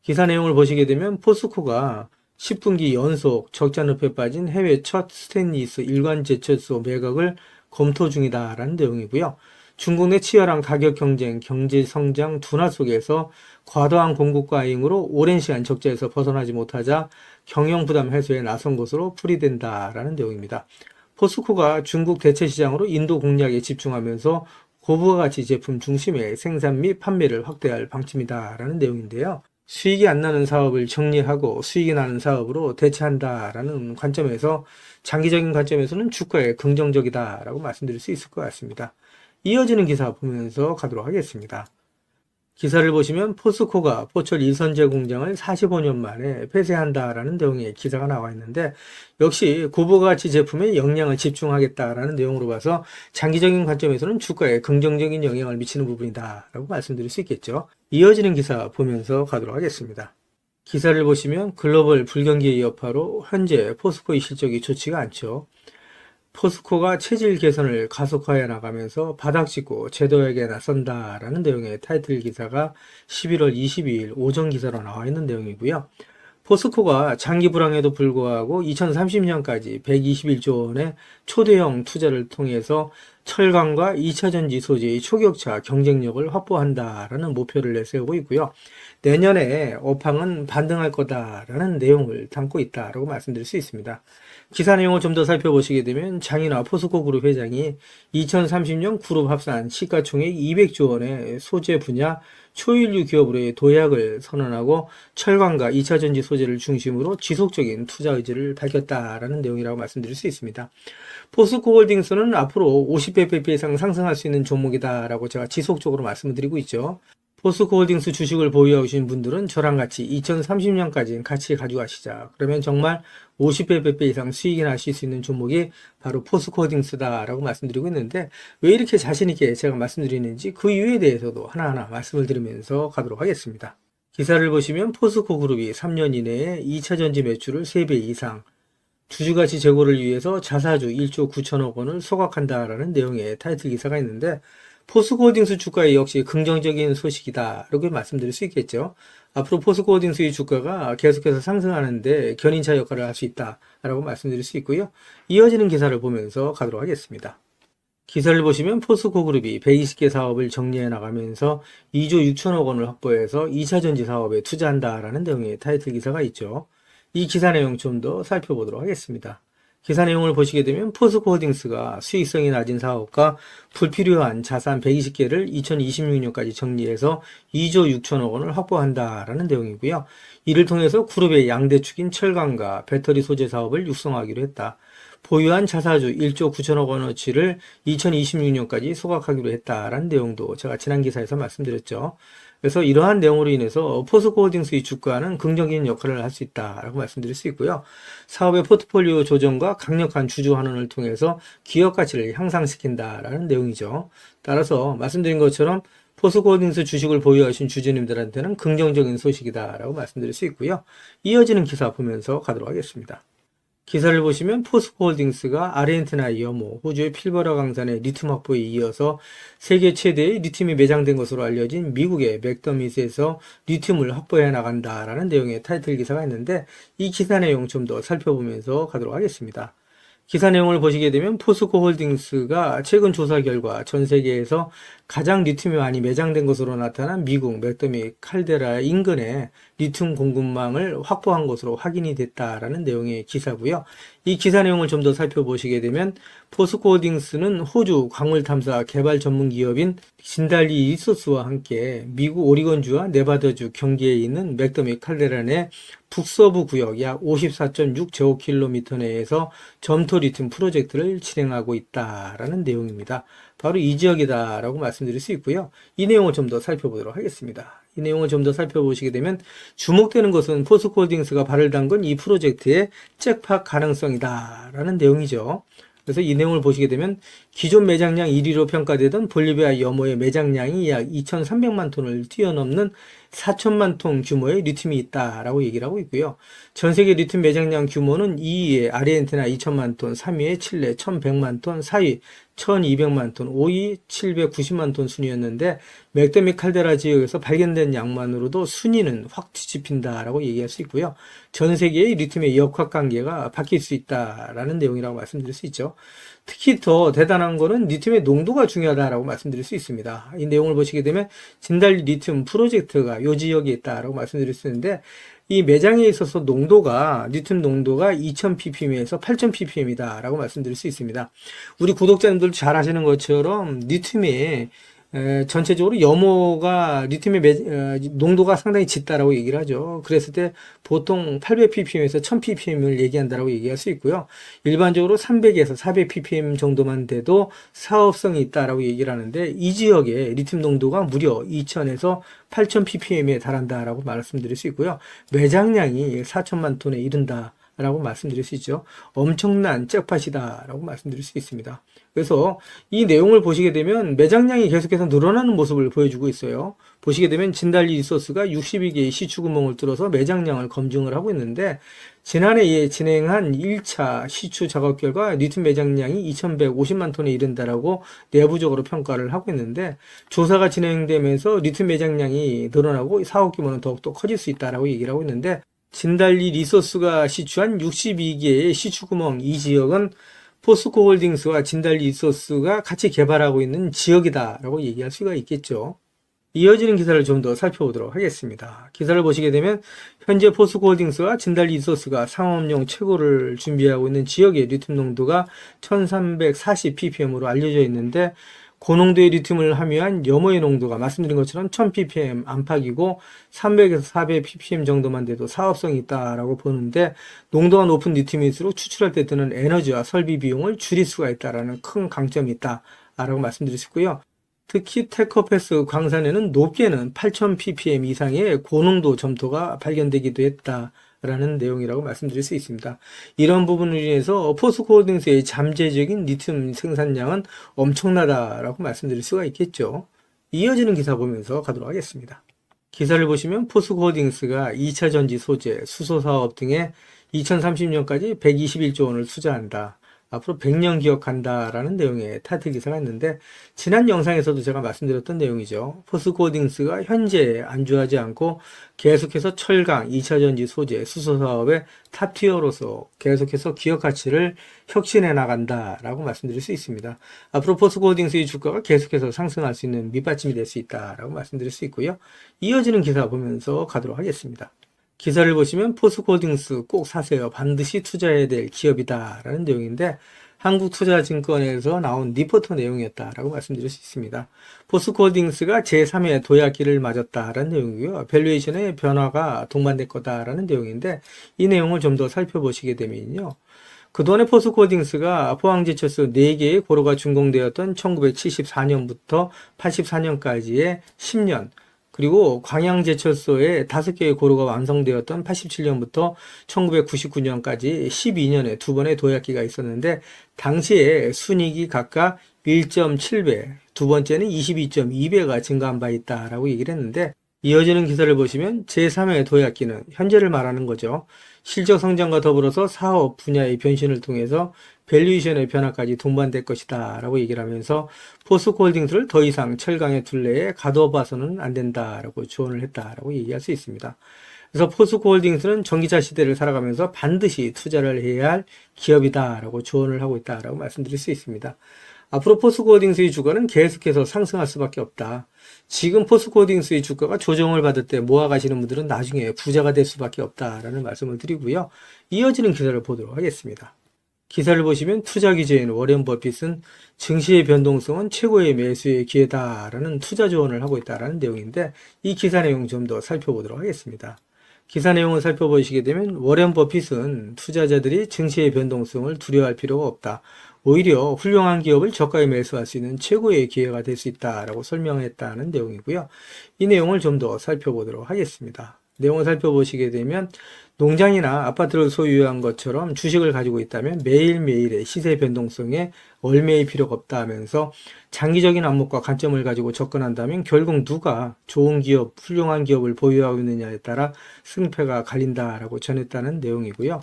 기사 내용을 보시게 되면 포스코가 10분기 연속 적자 늪에 빠진 해외 첫 스테인리스 일간 제철소 매각을 검토 중이다라는 내용이고요. 중국 내 치열한 가격 경쟁, 경제 성장 둔화 속에서 과도한 공급 과잉으로 오랜 시간 적자에서 벗어나지 못하자 경영 부담 해소에 나선 것으로 풀이된다라는 내용입니다. 포스코가 중국 대체 시장으로 인도 공략에 집중하면서 고부가 가치 제품 중심의 생산 및 판매를 확대할 방침이다라는 내용인데요. 수익이 안 나는 사업을 정리하고 수익이 나는 사업으로 대체한다라는 관점에서 장기적인 관점에서는 주가에 긍정적이다라고 말씀드릴 수 있을 것 같습니다. 이어지는 기사 보면서 가도록 하겠습니다. 기사를 보시면 포스코가 포철 이선제 공장을 45년 만에 폐쇄한다라는 내용의 기사가 나와 있는데 역시 고부가치 제품에 역량을 집중하겠다라는 내용으로 봐서 장기적인 관점에서는 주가에 긍정적인 영향을 미치는 부분이다라고 말씀드릴 수 있겠죠. 이어지는 기사 보면서 가도록 하겠습니다. 기사를 보시면 글로벌 불경기의 여파로 현재 포스코의 실적이 좋지가 않죠. 포스코가 체질 개선을 가속화해 나가면서 바닥짓고 제도에게 나선다라는 내용의 타이틀 기사가 11월 22일 오전 기사로 나와 있는 내용이고요. 포스코가 장기 불황에도 불구하고 2030년까지 121조 원의 초대형 투자를 통해서 철강과 2차 전지 소재의 초격차 경쟁력을 확보한다라는 목표를 내세우고 있고요. 내년에 업황은 반등할 거다라는 내용을 담고 있다라고 말씀드릴 수 있습니다. 기사 내용을 좀 더 살펴보시게 되면 장인화 포스코 그룹 회장이 2030년 그룹 합산 시가총액 200조 원의 소재 분야 초일류 기업으로의 도약을 선언하고 철강과 2차 전지 소재를 중심으로 지속적인 투자 의지를 밝혔다라는 내용이라고 말씀드릴 수 있습니다. 포스코 홀딩스는 앞으로 50배 이상 상승할 수 있는 종목이다라고 제가 지속적으로 말씀을 드리고 있죠. 포스코 홀딩스 주식을 보유하신 분들은 저랑 같이 2030년까지 같이 가져가시자. 그러면 정말 50배 이상 수익이 나실 수 있는 종목이 바로 포스코 홀딩스다라고 말씀드리고 있는데 왜 이렇게 자신있게 제가 말씀드리는지 그 이유에 대해서도 하나하나 말씀을 드리면서 가도록 하겠습니다. 기사를 보시면 포스코 그룹이 3년 이내에 2차 전지 매출을 3배 이상, 주주가치 제고를 위해서 자사주 1조 9천억 원을 소각한다라는 내용의 타이틀 기사가 있는데 포스코홀딩스 주가에 역시 긍정적인 소식이다 이렇게 말씀드릴 수 있겠죠. 앞으로 포스코홀딩스의 주가가 계속해서 상승하는데 견인차 역할을 할 수 있다라고 말씀드릴 수 있고요. 이어지는 기사를 보면서 가도록 하겠습니다. 기사를 보시면 포스코 그룹이 120개 사업을 정리해 나가면서 2조 6천억 원을 확보해서 2차 전지 사업에 투자한다라는 내용의 타이틀 기사가 있죠. 이 기사 내용 좀 더 살펴보도록 하겠습니다. 기사 내용을 보시게 되면 포스코 홀딩스가 수익성이 낮은 사업과 불필요한 자산 120개를 2026년까지 정리해서 2조 6천억 원을 확보한다라는 내용이고요. 이를 통해서 그룹의 양대축인 철강과 배터리 소재 사업을 육성하기로 했다. 보유한 자사주 1조 9천억 원어치를 2026년까지 소각하기로 했다라는 내용도 제가 지난 기사에서 말씀드렸죠. 그래서 이러한 내용으로 인해서 포스코 홀딩스의 주가는 긍정적인 역할을 할 수 있다라고 말씀드릴 수 있고요. 사업의 포트폴리오 조정과 강력한 주주 환원을 통해서 기업 가치를 향상시킨다라는 내용이죠. 따라서 말씀드린 것처럼 포스코 홀딩스 주식을 보유하신 주주님들한테는 긍정적인 소식이다라고 말씀드릴 수 있고요. 이어지는 기사 보면서 가도록 하겠습니다. 기사를 보시면 포스코홀딩스가 아르헨티나 여모, 호주의 필버라 강산의 리튬 확보에 이어서 세계 최대의 리튬이 매장된 것으로 알려진 미국의 맥더밋에서 리튬을 확보해 나간다라는 내용의 타이틀 기사가 있는데 이 기사 내용 좀 더 살펴보면서 가도록 하겠습니다. 기사 내용을 보시게 되면 포스코홀딩스가 최근 조사 결과 전 세계에서 가장 리튬이 많이 매장된 것으로 나타난 미국 맥더밋 칼데라 인근에 리튬 공급망을 확보한 것으로 확인이 됐다라는 내용의 기사고요. 이 기사 내용을 좀 더 살펴보시게 되면 포스코홀딩스는 호주 광물 탐사 개발 전문 기업인 진달리 리소스와 함께 미국 오리건주와 네바다주 경계에 있는 맥더밋 칼데라 내 북서부 구역 약 54.6제곱킬로미터 내에서 점토 리튬 프로젝트를 진행하고 있다라는 내용입니다. 바로 이 지역이다라고 말씀드릴 수 있고요. 이 내용을 좀 더 살펴보도록 하겠습니다. 이 내용을 좀 더 살펴보시게 되면 주목되는 것은 포스코홀딩스가 발을 담근 이 프로젝트의 잭팟 가능성이다라는 내용이죠. 그래서 이 내용을 보시게 되면 기존 매장량 1위로 평가되던 볼리비아 여모의 매장량이 약 2,300만 톤을 뛰어넘는 4천만 톤 규모의 리튬이 있다라고 얘기를 하고 있고요. 전 세계 리튬 매장량 규모는 2위에 아르헨티나 2천만 톤, 3위에 칠레 1,100만 톤, 4위 1,200만 톤, 5위 790만 톤 순이었는데 맥더밋 칼데라 지역에서 발견된 양만으로도 순위는 확 뒤집힌다라고 얘기할 수 있고요. 전 세계의 리튬의 역학관계가 바뀔 수 있다라는 내용이라고 말씀드릴 수 있죠. 특히 더 대단한 거는 리튬의 농도가 중요하다라고 말씀드릴 수 있습니다. 이 내용을 보시게 되면 진달리 리튬 프로젝트가 이 지역에 있다라고 말씀드릴 수 있는데 이 매장에 있어서 농도가 리튬 농도가 2000ppm에서 8000ppm이다 라고 말씀드릴 수 있습니다. 우리 구독자님들 잘 아시는 것처럼 리튬이 전체적으로 염호가 리튬의 농도가 상당히 짙다라고 얘기를 하죠. 그랬을 때 보통 800ppm에서 1000ppm을 얘기한다라고 얘기할 수 있고요. 일반적으로 300에서 400ppm 정도만 돼도 사업성이 있다라고 얘기를 하는데 이 지역에 리튬 농도가 무려 2000에서 8000ppm에 달한다라고 말씀드릴 수 있고요. 매장량이 4천만 톤에 이른다. 라고 말씀드릴 수 있죠. 엄청난 잭팟이다 라고 말씀드릴 수 있습니다. 그래서 이 내용을 보시게 되면 매장량이 계속해서 늘어나는 모습을 보여주고 있어요. 보시게 되면 진달리 리소스가 62개의 시추구멍을 뚫어서 매장량을 검증을 하고 있는데 지난해에 진행한 1차 시추 작업 결과 리튬 매장량이 2150만 톤에 이른다라고 내부적으로 평가를 하고 있는데 조사가 진행되면서 리튬 매장량이 늘어나고 사업 규모는 더욱더 커질 수 있다라고 얘기를 하고 있는데 진달리 리소스가 시추한 62개의 시추구멍 이 지역은 포스코홀딩스와 진달리 리소스가 같이 개발하고 있는 지역이다라고 얘기할 수가 있겠죠. 이어지는 기사를 좀 더 살펴보도록 하겠습니다. 기사를 보시게 되면 현재 포스코홀딩스와 진달리 리소스가 상업용 최고를 준비하고 있는 지역의 리튬 농도가 1340ppm으로 알려져 있는데 고농도의 리튬을 함유한 염호의 농도가 말씀드린 것처럼 1000ppm 안팎이고 300에서 400ppm 정도만 돼도 사업성이 있다라고 보는데 농도가 높은 리튬일수록 추출할 때 드는 에너지와 설비 비용을 줄일 수가 있다라는 큰 강점이 있다라고 말씀드릴 수 있고요. 특히 테커패스 광산에는 높게는 8000ppm 이상의 고농도 점토가 발견되기도 했다. 라는 내용이라고 말씀드릴 수 있습니다. 이런 부분을 인해서 포스코홀딩스의 잠재적인 리튬 생산량은 엄청나다라고 말씀드릴 수가 있겠죠. 이어지는 기사 보면서 가도록 하겠습니다. 기사를 보시면 포스코홀딩스가 2차 전지 소재, 수소 사업 등에 2030년까지 121조 원을 투자한다. 앞으로 100년 기억한다라는 내용의 타이틀 기사가 있는데 지난 영상에서도 제가 말씀드렸던 내용이죠. 포스코홀딩스가 현재 안주하지 않고 계속해서 철강, 2차전지 소재, 수소 사업의 탑티어로서 계속해서 기업 가치를 혁신해 나간다라고 말씀드릴 수 있습니다. 앞으로 포스코홀딩스의 주가가 계속해서 상승할 수 있는 밑받침이 될 수 있다라고 말씀드릴 수 있고요. 이어지는 기사 보면서 가도록 하겠습니다. 기사를 보시면 포스코홀딩스 꼭 사세요. 반드시 투자해야 될 기업이다 라는 내용인데 한국투자증권에서 나온 리포터 내용이었다라고 말씀드릴 수 있습니다. 포스코홀딩스가 제3회 도약기를 맞았다라는 내용이고요. 밸류에이션의 변화가 동반될 거다라는 내용인데 이 내용을 좀 더 살펴보시게 되면요. 그동안에 포스코홀딩스가 포항제철소 4개의 고로가 준공되었던 1974년부터 84년까지의 10년 그리고 광양제철소에 5개의 고로가 완성되었던 87년부터 1999년까지 12년에 2번의 도약기가 있었는데 당시에 순이익이 각각 1.7배, 두 번째는 22.2배가 증가한 바 있다라고 얘기를 했는데 이어지는 기사를 보시면 제3의 도약기는 현재를 말하는 거죠. 실적 성장과 더불어서 사업 분야의 변신을 통해서 밸류에이션의 변화까지 동반될 것이다 라고 얘기를 하면서 포스코홀딩스를 더 이상 철강의 둘레에 가둬봐서는 안 된다라고 조언을 했다라고 얘기할 수 있습니다. 그래서 포스코홀딩스는 전기차 시대를 살아가면서 반드시 투자를 해야 할 기업이다라고 조언을 하고 있다라고 말씀드릴 수 있습니다. 앞으로 포스코홀딩스의 주가는 계속해서 상승할 수밖에 없다. 지금 포스코홀딩스의 주가가 조정을 받을 때 모아가시는 분들은 나중에 부자가 될 수밖에 없다라는 말씀을 드리고요. 이어지는 기사를 보도록 하겠습니다. 기사를 보시면 투자 기재인 워렌 버핏은 증시의 변동성은 최고의 매수의 기회다라는 투자 조언을 하고 있다라는 내용인데 이 기사 내용 좀 더 살펴보도록 하겠습니다. 기사 내용을 살펴보시게 되면 워렌 버핏은 투자자들이 증시의 변동성을 두려워할 필요가 없다. 오히려 훌륭한 기업을 저가에 매수할 수 있는 최고의 기회가 될 수 있다라고 설명했다는 내용이고요. 이 내용을 좀 더 살펴보도록 하겠습니다. 내용을 살펴보시게 되면 농장이나 아파트를 소유한 것처럼 주식을 가지고 있다면 매일매일의 시세 변동성에 얽매일 필요가 없다 하면서 장기적인 안목과 관점을 가지고 접근한다면 결국 누가 좋은 기업, 훌륭한 기업을 보유하고 있느냐에 따라 승패가 갈린다라고 전했다는 내용이고요.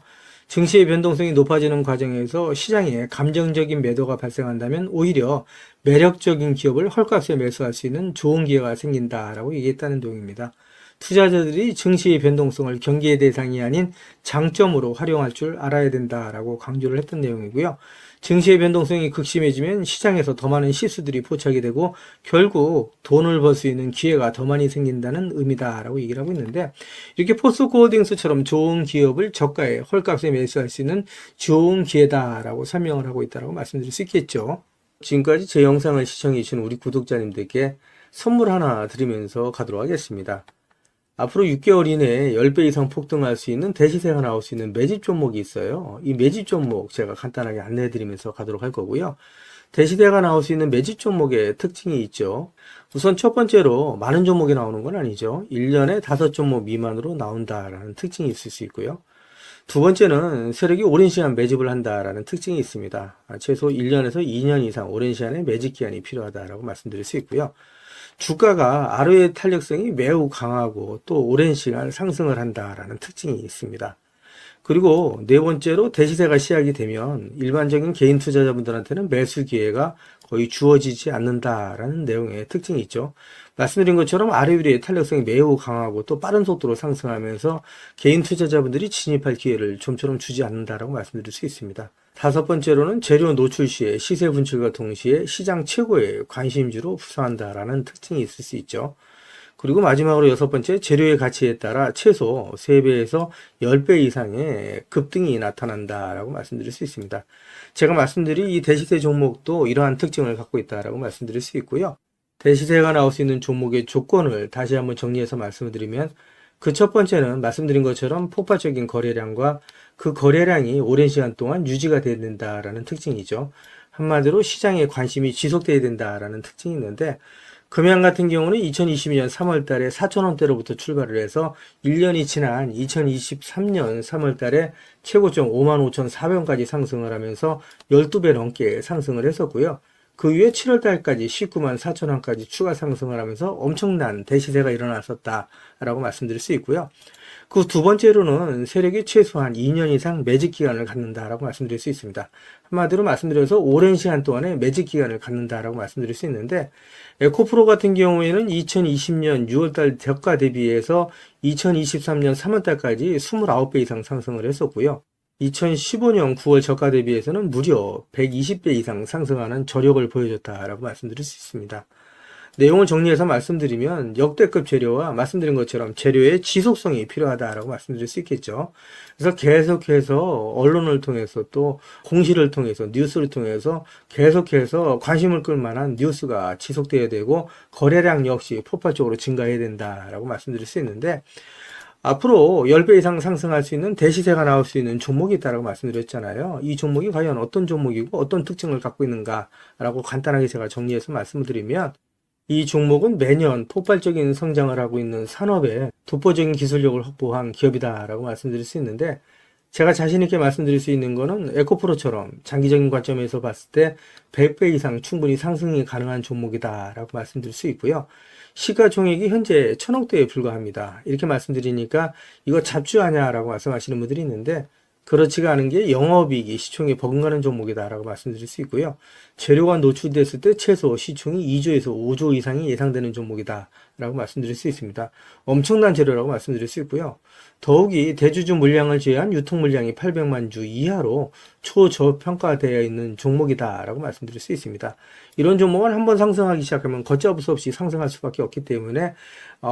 증시의 변동성이 높아지는 과정에서 시장에 감정적인 매도가 발생한다면 오히려 매력적인 기업을 헐값에 매수할 수 있는 좋은 기회가 생긴다라고 얘기했다는 내용입니다. 투자자들이 증시의 변동성을 경계의 대상이 아닌 장점으로 활용할 줄 알아야 된다라고 강조를 했던 내용이고요. 증시의 변동성이 극심해지면 시장에서 더 많은 실수들이 포착이 되고 결국 돈을 벌 수 있는 기회가 더 많이 생긴다는 의미다라고 얘기를 하고 있는데 이렇게 포스코홀딩스처럼 좋은 기업을 저가에 헐값에 매수할 수 있는 좋은 기회다라고 설명을 하고 있다고 말씀드릴 수 있겠죠. 지금까지 제 영상을 시청해 주신 우리 구독자님들께 선물 하나 드리면서 가도록 하겠습니다. 앞으로 6개월 이내에 10배 이상 폭등할 수 있는 대시세가 나올 수 있는 매집 종목이 있어요. 이 매집 종목 제가 간단하게 안내해 드리면서 가도록 할 거고요. 대시세가 나올 수 있는 매집 종목의 특징이 있죠. 우선 첫 번째로 많은 종목이 나오는 건 아니죠. 1년에 5종목 미만으로 나온다라는 특징이 있을 수 있고요. 두 번째는 세력이 오랜 시간 매집을 한다라는 특징이 있습니다. 최소 1년에서 2년 이상 오랜 시간의 매집 기간이 필요하다라고 말씀드릴 수 있고요. 주가가 ROE 탄력성이 매우 강하고 또 오랜 시간 상승을 한다라는 특징이 있습니다. 그리고 네 번째로 대시세가 시작이 되면 일반적인 개인 투자자분들한테는 매수 기회가 거의 주어지지 않는다라는 내용의 특징이 있죠. 말씀드린 것처럼 ROE의 탄력성이 매우 강하고 또 빠른 속도로 상승하면서 개인 투자자분들이 진입할 기회를 좀처럼 주지 않는다라고 말씀드릴 수 있습니다. 다섯 번째로는 재료 노출 시에 시세 분출과 동시에 시장 최고의 관심주로 부상한다라는 특징이 있을 수 있죠. 그리고 마지막으로 여섯 번째, 재료의 가치에 따라 최소 3배에서 10배 이상의 급등이 나타난다라고 말씀드릴 수 있습니다. 제가 말씀드린 이 대시세 종목도 이러한 특징을 갖고 있다라고 말씀드릴 수 있고요. 대시세가 나올 수 있는 종목의 조건을 다시 한번 정리해서 말씀을 드리면 그 첫 번째는 말씀드린 것처럼 폭발적인 거래량과 그 거래량이 오랜 시간 동안 유지가 돼야 된다라는 특징이죠. 한마디로 시장에 관심이 지속돼야 된다라는 특징이 있는데 금양 같은 경우는 2022년 3월 달에 4,000원대로부터 출발을 해서 1년이 지난 2023년 3월 달에 최고점 55,400원까지 상승을 하면서 12배 넘게 상승을 했었고요. 그 후에 7월 달까지 19만 4천원까지 추가 상승을 하면서 엄청난 대시세가 일어났었다라고 말씀드릴 수 있고요. 그 두 번째로는 세력이 최소한 2년 이상 매집 기간을 갖는다라고 말씀드릴 수 있습니다. 한마디로 말씀드려서 오랜 시간 동안에 매집 기간을 갖는다라고 말씀드릴 수 있는데 에코프로 같은 경우에는 2020년 6월달 저가 대비해서 2023년 3월달까지 29배 이상 상승을 했었고요. 2015년 9월 저가 대비해서는 무려 120배 이상 상승하는 저력을 보여줬다라고 말씀드릴 수 있습니다. 내용을 정리해서 말씀드리면 역대급 재료와 말씀드린 것처럼 재료의 지속성이 필요하다라고 말씀드릴 수 있겠죠. 그래서 계속해서 언론을 통해서 또 공시를 통해서 뉴스를 통해서 계속해서 관심을 끌 만한 뉴스가 지속돼야 되고 거래량 역시 폭발적으로 증가해야 된다라고 말씀드릴 수 있는데 앞으로 10배 이상 상승할 수 있는 대시세가 나올 수 있는 종목이 있다고 말씀드렸잖아요. 이 종목이 과연 어떤 종목이고 어떤 특징을 갖고 있는가라고 간단하게 제가 정리해서 말씀을 드리면 이 종목은 매년 폭발적인 성장을 하고 있는 산업에 독보적인 기술력을 확보한 기업이다라고 말씀드릴 수 있는데 제가 자신 있게 말씀드릴 수 있는 거는 에코프로처럼 장기적인 관점에서 봤을 때 100배 이상 충분히 상승이 가능한 종목이다라고 말씀드릴 수 있고요. 시가총액이 현재 1000억대에 불과합니다. 이렇게 말씀드리니까 이거 잡주하냐라고 말씀하시는 분들이 있는데 그렇지가 않은 게 영업이익이 시총에 버금가는 종목이다라고 말씀드릴 수 있고요. 재료가 노출됐을 때 최소 시총이 2조에서 5조 이상이 예상되는 종목이다라고 말씀드릴 수 있습니다. 엄청난 재료라고 말씀드릴 수 있고요. 더욱이 대주주 물량을 제외한 유통 물량이 800만 주 이하로 초저평가되어 있는 종목이다라고 말씀드릴 수 있습니다. 이런 종목은 한번 상승하기 시작하면 걷잡을 수 없이 상승할 수밖에 없기 때문에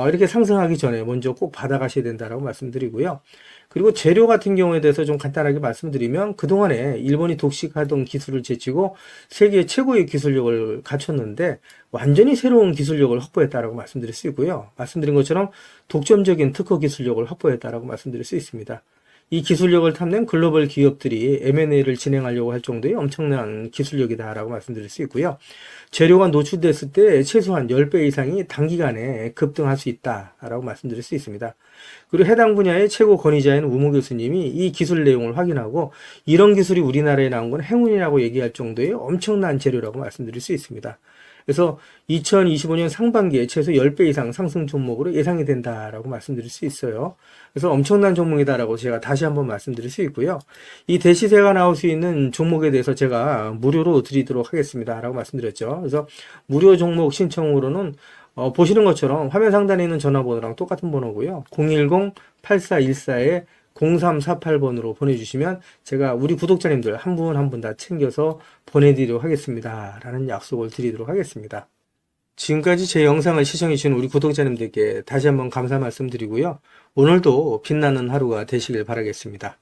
이렇게 상승하기 전에 먼저 꼭 받아가셔야 된다라고 말씀드리고요. 그리고 재료 같은 경우에 대해서 좀 간단하게 말씀드리면 그동안에 일본이 독식하던 기술을 제치고 세계 최고의 기술력을 갖췄는데 완전히 새로운 기술력을 확보했다라고 말씀드릴 수 있고요. 말씀드린 것처럼 독점적인 특허 기술력을 확보했다라고 말씀드릴 수 있습니다. 이 기술력을 탐낸 글로벌 기업들이 M&A를 진행하려고 할 정도의 엄청난 기술력이다라고 말씀드릴 수 있고요. 재료가 노출됐을 때 최소한 10배 이상이 단기간에 급등할 수 있다라고 말씀드릴 수 있습니다. 그리고 해당 분야의 최고 권위자인 우모 교수님이 이 기술 내용을 확인하고 이런 기술이 우리나라에 나온 건 행운이라고 얘기할 정도의 엄청난 재료라고 말씀드릴 수 있습니다. 그래서 2025년 상반기에 최소 10배 이상 상승 종목으로 예상이 된다라고 말씀드릴 수 있어요. 그래서 엄청난 종목이다라고 제가 다시 한번 말씀드릴 수 있고요. 이 대시세가 나올 수 있는 종목에 대해서 제가 무료로 드리도록 하겠습니다. 라고 말씀드렸죠. 그래서 무료 종목 신청으로는 보시는 것처럼 화면 상단에 있는 전화번호랑 똑같은 번호고요. 010-8414에 0348번으로 보내주시면 제가 우리 구독자님들 한 분 한 분 다 챙겨서 보내드리도록 하겠습니다. 라는 약속을 드리도록 하겠습니다. 지금까지 제 영상을 시청해주신 우리 구독자님들께 다시 한번 감사 말씀드리고요. 오늘도 빛나는 하루가 되시길 바라겠습니다.